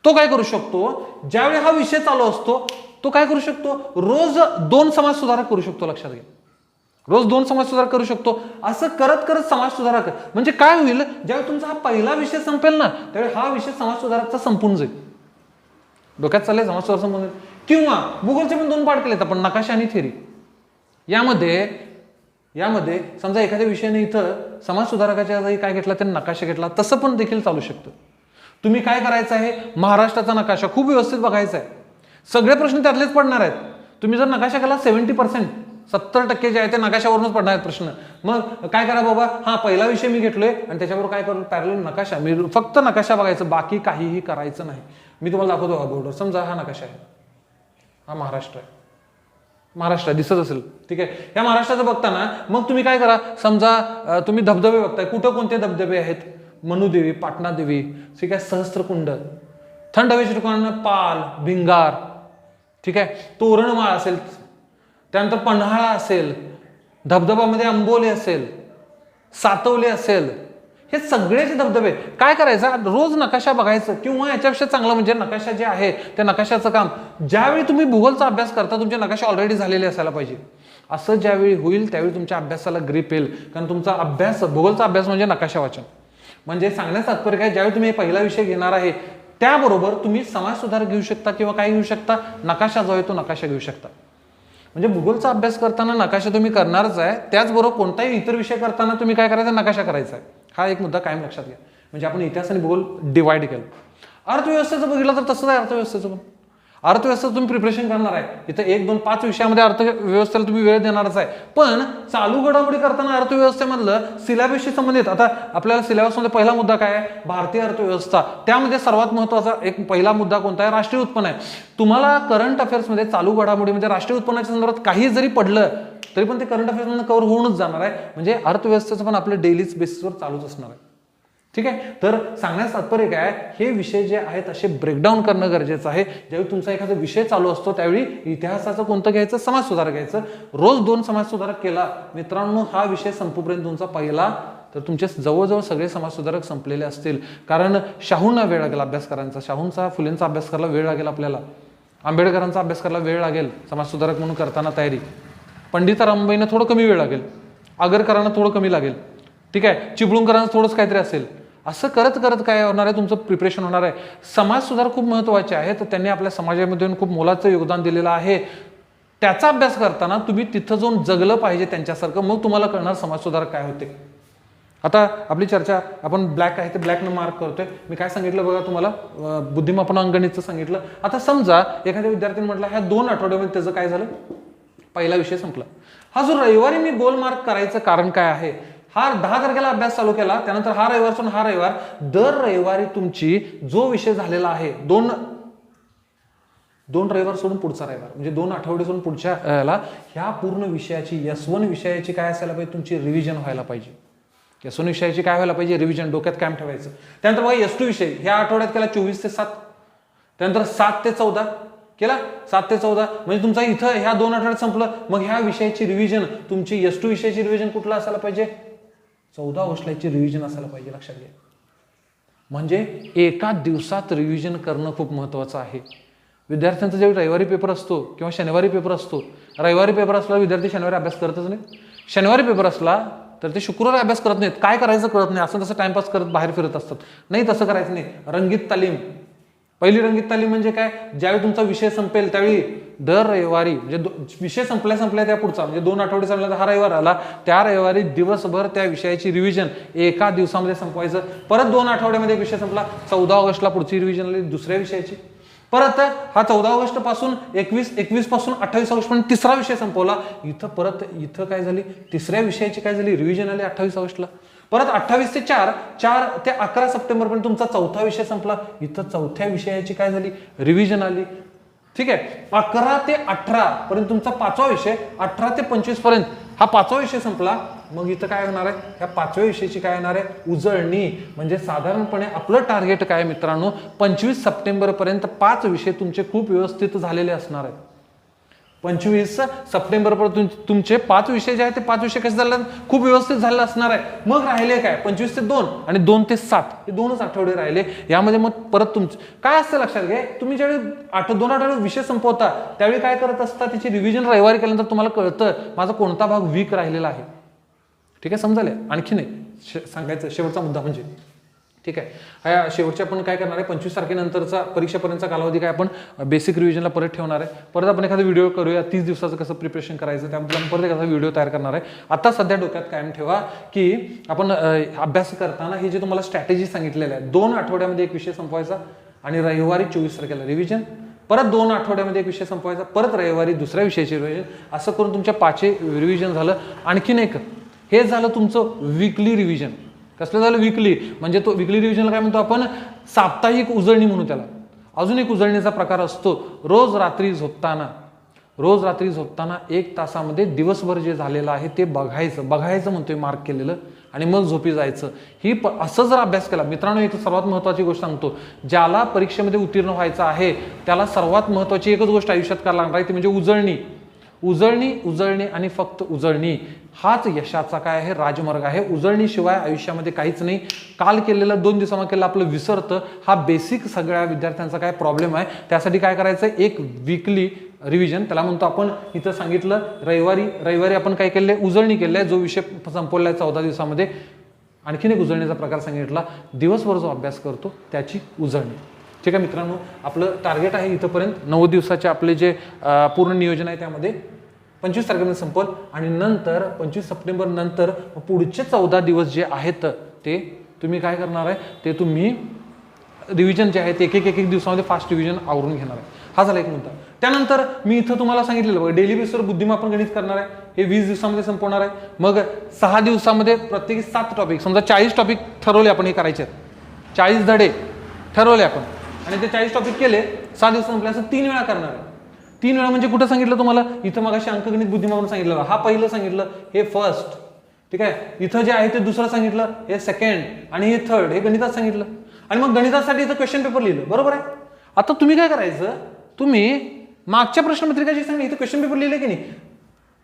तो काय करू शकतो, ज्यावेळी हा विषय चालू असतो तो काय करू शकतो, रोज 2 समाज सुधारक करू शकतो. लक्षात घ्या, रोज 2 समाज सुधारक करू शकतो. असं करत करत समाज सुधारक, म्हणजे काय होईल, ज्यावेळी तुमचा हा पहिला विषय संपेल ना त्यावेळी हा विषय समाज सुधारकचा संपून जाईल. डोक्यात चाललंय समाज सुधारक संपून जाईल. किंवा भूगोलचे पण 2 पार्ट केलेत आपण, नकाशा आणि थेरी. यामध्ये समजा एखाद्या विषयाने इथं समाज सुधारकाच्या जागी काय घेतला, त्यांनी नकाशा घेतला, तसं पण देखील चालू शकतं. तुम्ही काय करायचं आहे, महाराष्ट्राचा नकाशा खूप व्यवस्थित बघायचा आहे, सगळे प्रश्न त्यातलेच पडणार आहेत. तुम्ही जर नकाशा केला 70%, 70% जे आहे ते नकाशावरूनच पडणार आहेत प्रश्न. मग काय करा बाबा, हा पहिला विषय मी घेतलोय आणि त्याच्याबरोबर काय करू, पॅरलल नकाशा, मी फक्त नकाशा बघायचं, बाकी काहीही करायचं नाही. मी तुम्हाला दाखवतो बोर्डवर. समजा हा नकाशा आहे, हा महाराष्ट्र आहे, महाराष्ट्र दिसत असेल, ठीक आहे. या महाराष्ट्राचं बघताना मग तुम्ही काय करा, समजा तुम्ही धबधबे बघताय, कुठं कोणते धबधबे आहेत, मनुदेवी, पाटणादेवी, ठीक आहे, सहस्त्रकुंड, थंड हवेचे ठिकाण पाल, भिंगार, ठीक आहे, तोरणमाळ असेल, त्यानंतर पन्हाळा असेल, धबधबामध्ये अंबोली असेल, सातवले असेल, हे सगळेच धबधबे. काय करायचं, रोज नकाशा बघायचं. किंवा याच्यापेक्षा चांगलं म्हणजे नकाशा जे आहे त्या नकाशाचं काम, ज्यावेळी तुम्ही भूगोलचा अभ्यास करता तुमचे नकाशा ऑलरेडी झालेले असायला पाहिजे. असं ज्यावेळी होईल त्यावेळी तुमच्या अभ्यासाला ग्रीप येईल. कारण तुमचा अभ्यास, भूगोलचा अभ्यास म्हणजे नकाशा वाचन. म्हणजे सांगण्याचं तात्पर्य काय, ज्यावेळी तुम्ही पहिला विषय घेणार आहे त्याबरोबर तुम्ही समाज सुधारक घेऊ शकता किंवा काय घेऊ शकता, नकाशा जो आहे तो नकाशा घेऊ शकता. म्हणजे भूगोलचा अभ्यास करताना नकाशा तुम्ही करणारच आहे, त्याचबरोबर कोणताही इतर विषय करताना तुम्ही काय करायचं, नकाशा करायचा आहे. हा एक मुद्दा कायम लक्षात घ्या. म्हणजे आपण इतिहास आणि भूगोल डिवाइड केलं. अर्थव्यवस्थेचं बघितलं तर तसंच आहे. अर्थव्यवस्थेचं पण, अर्थव्यवस्था तुम्ही प्रिपरेशन करणार आहे, इथं 1, 2, 5 विषयामध्ये अर्थव्यवस्थेला तुम्ही वेळ देणारच आहे. पण चालू घडामोडी करताना अर्थव्यवस्थेमधलं सिलेबसशी संबंधित, आता आपल्याला सिलेबसमध्ये पहिला मुद्दा काय आहे, भारतीय अर्थव्यवस्था. त्यामध्ये सर्वात महत्त्वाचा एक पहिला मुद्दा कोणता आहे, राष्ट्रीय उत्पन्न आहे. तुम्हाला करंट अफेअर्समध्ये, चालू घडामोडीमध्ये राष्ट्रीय उत्पन्नाच्या संदर्भात काही जरी पडलं तरी पण ते करंट अफेअर्समध्ये कव्हर होऊनच जाणार आहे. म्हणजे अर्थव्यवस्थेचं पण आपलं डेलीच बेसिसवर चालूच असणार आहे. ठीक आहे. तर सांगण्याचं तात्पर्य काय, हे विषय जे आहेत असे ब्रेकडाऊन करणं गरजेचं आहे. ज्यावेळी तुमचा एखादा विषय चालू असतो त्यावेळी इतिहासाचं कोणतं घ्यायचं, समाज सुधारक घ्यायचं. रोज 2 समाज सुधारक केला मित्रांनो, हा विषय संपूपर्यंत तुमचा पहिला, तर तुमचे जवळजवळ सगळे समाज सुधारक संपलेले असतील. कारण शाहूंना वेळ लागेल अभ्यास करायचा, शाहूंचा, फुलेंचा अभ्यास करायला वेळ लागेल आपल्याला, आंबेडकरांचा अभ्यास करायला वेळ लागेल समाज सुधारक म्हणून करताना तयारी, पंडिता रमाबाईंना थोडं कमी वेळ लागेल, आगरकरांना थोडं कमी लागेल, ठीक आहे, चिपळूणकरांना थोडंच काहीतरी असेल. असं करत करत काय होणार आहे, तुमचं प्रिपरेशन होणार आहे. समाज सुधार खूप महत्त्वाचे आहे, तर त्यांनी आपल्या समाजामध्ये खूप मोलाचं योगदान दिलेलं आहे. त्याचा अभ्यास करताना तुम्ही तिथं जाऊन जगलं पाहिजे त्यांच्यासारखं, मग तुम्हाला कळणार समाज सुधारक काय होते. आता आपली चर्चा, आपण ब्लॅक आहे ते ब्लॅकनं मार्क करतोय. मी काय सांगितलं बघा तुम्हाला, बुद्धिमापन अंगणितचं सांगितलं. आता समजा एखाद्या विद्यार्थ्याने म्हटलं ह्या 2 आठवड्यामध्ये त्याचं काय झालं, पहिला विषय संपला. हा जो रविवारी मी गोल मार्क करायचं कारण काय आहे, हा 10 तारखेला अभ्यास चालू केला, त्यानंतर हा रविवार सोडून हा रविवार, दर रविवारी तुमची जो विषय झालेला आहे, 2 रविवार सोडून पुढचा रविवार, म्हणजे 2 आठवडे सोडून पुढच्या याला ह्या पूर्ण विषयाची, S1 विषयाची काय असायला पाहिजे, तुमची रिव्हिजन व्हायला पाहिजे. S1 विषयाची काय व्हायला पाहिजे, रिव्हिजन, डोक्यात कायम ठेवायचं. त्यानंतर बघा S2 विषय ह्या आठवड्यात केला 24 ते 7, त्यानंतर 7 ते 14, केला 7 ते 14 म्हणजे तुमचा इथं ह्या 2 आठवड्यात संपलं. मग ह्या विषयाची रिव्हिजन तुमची S2 विषयाची रिव्हिजन कुठला असायला पाहिजे 14 ऑगस्टला याची रिव्हिजन असायला पाहिजे. लक्षात घ्या. म्हणजे एका दिवसात रिव्हिजन करणं खूप महत्त्वाचं आहे. विद्यार्थ्यांचा जेव्हा रविवारी पेपर असतो किंवा शनिवारी पेपर असतो, रविवारी पेपर असला विद्यार्थी शनिवारी अभ्यास करतच नाही. शनिवारी पेपर असला तर ते शुक्रवारी अभ्यास करत नाहीत. काय करायचं कळत नाही, असं तसं टाइमपास करत बाहेर फिरत असतात. नाही, तसं करायचं नाही. रंगीत तालीम. पहिली रंगीत तालीम म्हणजे काय, ज्यावेळी तुमचा विषय संपेल त्यावेळी दर रविवारी म्हणजे विषय संपल्या त्या पुढचा म्हणजे 2 आठवडे संपल्या हा रविवार आला, त्या रविवारी दिवसभर त्या विषयाची रिव्हिजन एका दिवसामध्ये संपवायचं. परत 2 आठवड्यामध्ये एक विषय संपला, 14 ऑगस्टला पुढची रिव्हिजन आली दुसऱ्या विषयाची. परत हा 14 ऑगस्ट पासून 21 पासून 28 ऑगस्ट पर्यंत तिसरा विषय संपवला. इथं काय झाली, तिसऱ्या विषयाची काय झाली रिव्हिजन आली 28 ऑगस्टला. परत 28 ते 4 ते 11 सप्टेंबर पर्यंत तुमचा चौथा विषय संपला. इथं चौथ्या विषयाची काय झाली रिव्हिजन आली. ठीक आहे. 11 ते 18 पर्यंत तुमचा 5वा विषय, 18 ते 25 पर्यंत हा 5वा विषय संपला. मग इथं काय होणार आहे, ह्या 5व्या विषयाची काय येणार आहे उजळणी. म्हणजे साधारणपणे आपलं टार्गेट काय मित्रांनो, 25 सप्टेंबर पर्यंत 5 विषय तुमचे खूप व्यवस्थित झालेले असणार आहेत. 25 सप्टेंबर पर्यंत तुमचे 5 विषय जे आहेत ते 5 विषय कसे झाले खूप व्यवस्थित झालेलं असणार आहे. मग राहिले काय 25 ते 2 आणि 2 ते 7 हे 2च आठवडे राहिले. यामध्ये मग परत तुमचं काय असतं लक्षात घ्या, तुम्ही ज्यावेळी 2 आठवडे विषय संपवता त्यावेळी काय करत असता, त्याची रिव्हिजन रविवारी केल्यानंतर तुम्हाला कळतं माझा कोणता भाग वीक राहिलेला आहे. ठीक आहे, समजाले. आणखी नाही सांगायचं शेवटचा मुद्दा म्हणजे ठीक आहे, ह्या शेवटच्या आपण काय करणार आहे 25 तारखेनंतरचा परीक्षेपर्यंतचा कालावधी काय आपण बेसिक रिव्हिजनला परत ठेवणार आहे. परत आपण एखादा व्हिडिओ करूया 30 दिवसाचं कसं प्रिपरेशन करायचं, त्यामध्ये आपण परत एखादा व्हिडिओ तयार करणार आहे. आता सध्या डोक्यात कायम ठेवा की आपण अभ्यास करताना हे जे तुम्हाला स्ट्रॅटेजी सांगितलेलं आहे 2 आठवड्यामध्ये एक विषय संपवायचा आणि रविवारी 24 तारखेला रिव्हिजन, परत 2 आठवड्यामध्ये एक विषय संपवायचा, परत रविवारी दुसऱ्या विषयाचे रिव्हिजन, असं करून तुमच्या 5 रिव्हिजन झालं. आणखीन एक हे झालं तुमचं वीकली रिव्हिजन. कसलं झालं वीकली, म्हणजे तो वीकली रिव्हिजनला काय म्हणतो आपण साप्ताहिक उजळणी म्हणू त्याला. अजून एक उजळणीचा प्रकार असतो रोज रात्री झोपताना 1 तासामध्ये दिवसभर जे झालेलं आहे ते बघायचं म्हणतोय मार्क केलेलं आणि मग झोपी जायचं. असं जर अभ्यास केला मित्रांनो, एक सर्वात महत्त्वाची गोष्ट सांगतो, ज्याला परीक्षेमध्ये उत्तीर्ण व्हायचं आहे त्याला सर्वात महत्त्वाची एकच गोष्ट आयुष्यात करायला लागणार आहे ती म्हणजे उजळणी आणि फक्त उजळणी. हाच यशाचा काय आहे राजमार्ग आहे. उजळणीशिवाय आयुष्यामध्ये काहीच नाही. काल केलेलं 2 दिवसामध्ये केलं आपलं विसरतं. हा बेसिक सगळ्या विद्यार्थ्यांचा काय प्रॉब्लेम आहे. त्यासाठी काय करायचं, एक वीकली रिव्हिजन त्याला म्हणतो आपण. इथं सांगितलं रविवारी आपण काय केलंय उजळणी केली आहे, जो विषय संपवलाय 14 दिवसामध्ये. आणखीन एक उजळणीचा प्रकार सांगितला, दिवसभर जो अभ्यास करतो त्याची उजळणी. ठीक आहे मित्रांनो, आपलं टार्गेट आहे इथंपर्यंत 90 दिवसाचे आपले जे पूर्ण नियोजन आहे त्यामध्ये 25 तारखेपर्यंत संपल आणि नंतर 25 सप्टेंबर नंतर पुढचे 14 दिवस जे आहेत ते तुम्ही काय करणार आहे, ते तुम्ही रिव्हिजन जे आहे ते एक दिवसामध्ये फास्ट रिव्हिजन आवरून घेणार आहे. हा झाला एक मुद्दा. त्यानंतर मी इथं तुम्हाला सांगितलेलं बघा डेली बेसवर बुद्धिमापन गणित करणार आहे. हे 20 दिवसामध्ये संपवणार आहे. मग 6 दिवसामध्ये प्रत्येकी 7 टॉपिक, समजा 40 टॉपिक ठरवले आपण हे करायचे आहेत, 40 धडे ठरवले आपण आणि ते 40 टॉपिक केले 6 दिवस संपले. असं 3 वेळा करणार आहे. 3 वेळा म्हणजे कुठं सांगितलं तुम्हाला, इथं मगाशी अंकगणित बुद्धिमापन सांगितलं, हा पहिलं सांगितलं, हे फर्स्ट. ठीक आहे, इथं जे आहे ते दुसरं सांगितलं, हे सेकंड आणि हे थर्ड, हे गणितात सांगितलं. आणि मग गणितासाठी इथं क्वेश्चन पेपर लिहिलं. बरोबर आहे. आता तुम्ही काय करायचं, तुम्ही मागच्या प्रश्नपत्रिका जी सांगितली इथं क्वेश्चन पेपर लिहिले की नाही,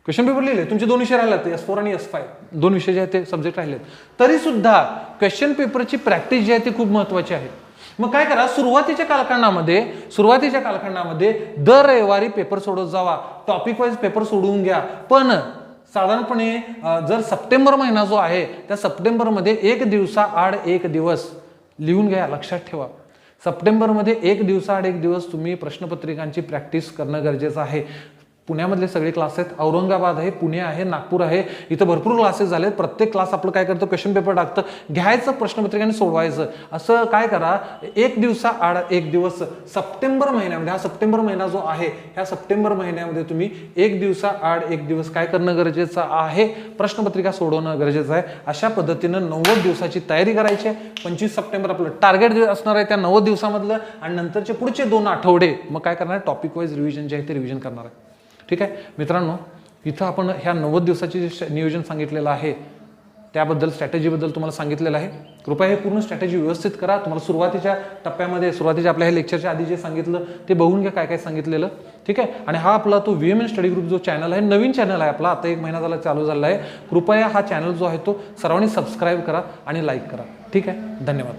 क्वेश्चन पेपर लिहिले, तुमचे 2 विषय राहिलेत S4 आणि S5, 2 विषय जे आहेत ते सब्जेक्ट राहिलेत, तरी सुद्धा क्वेश्चन पेपरची प्रॅक्टिस जी आहे ती खूप महत्वाची आहे. मग काय करा, सुरुवातीच्या कालखंडामध्ये दर रविवारी पेपर सोडत जावा, टॉपिक वाईज पेपर सोडवून घ्या. पण साधारणपणे जर सप्टेंबर महिना जो आहे त्या सप्टेंबरमध्ये 1 दिवसाआड 1 दिवस लिहून घ्या. लक्षात ठेवा, सप्टेंबरमध्ये 1 दिवसाआड 1 दिवस तुम्ही प्रश्नपत्रिकांची प्रॅक्टिस करणं गरजेचं आहे. पुण्यामधले सगळे क्लास आहेत, औरंगाबाद आहे, पुणे आहे, नागपूर आहे, इथं भरपूर क्लासेस झालेत. प्रत्येक क्लास आपलं काय करतं, क्वेश्चन पेपर टाकतं, घ्यायचं प्रश्नपत्रिकाने सोडवायचं. असं काय करा, 1 दिवसाआड 1 दिवस सप्टेंबर महिन्यामध्ये, हा सप्टेंबर महिना जो आहे ह्या सप्टेंबर महिन्यामध्ये तुम्ही 1 दिवसाआड 1 दिवस काय करणं गरजेचं आहे, प्रश्नपत्रिका सोडवणं गरजेचं आहे. अशा पद्धतीनं 90 दिवसाची तयारी करायची आहे. 25 सप्टेंबर आपलं टार्गेट जे असणार आहे त्या 90 दिवसामधलं आणि नंतरचे पुढचे 2 आठवडे मग काय करणार, टॉपिक वाईज रिव्हिजन जे आहे ते रिव्हिजन करणार आहे. ठीक आहे मित्रांनो, इथं आपण ह्या 90 दिवसाचे जे नियोजन सांगितलेलं आहे त्याबद्दल स्ट्रॅटेजीबद्दल तुम्हाला सांगितलेलं आहे. कृपया हे पूर्ण स्ट्रॅटेजी व्यवस्थित करा. तुम्हाला सुरुवातीच्या टप्प्यामध्ये सुरुवातीच्या आपल्या हे लेक्चरच्या आधी जे सांगितलं ते बघून घ्या काय काय सांगितलेलं. ठीक आहे. आणि हा आपला तो VMN स्टडी ग्रुप जो चॅनल आहे, नवीन चॅनल आहे आपला, आता 1 महिना झाला चालू झाला आहे. कृपया हा चॅनल जो आहे तो सर्वांनी सबस्क्राईब करा आणि लाईक करा. ठीक आहे. धन्यवाद.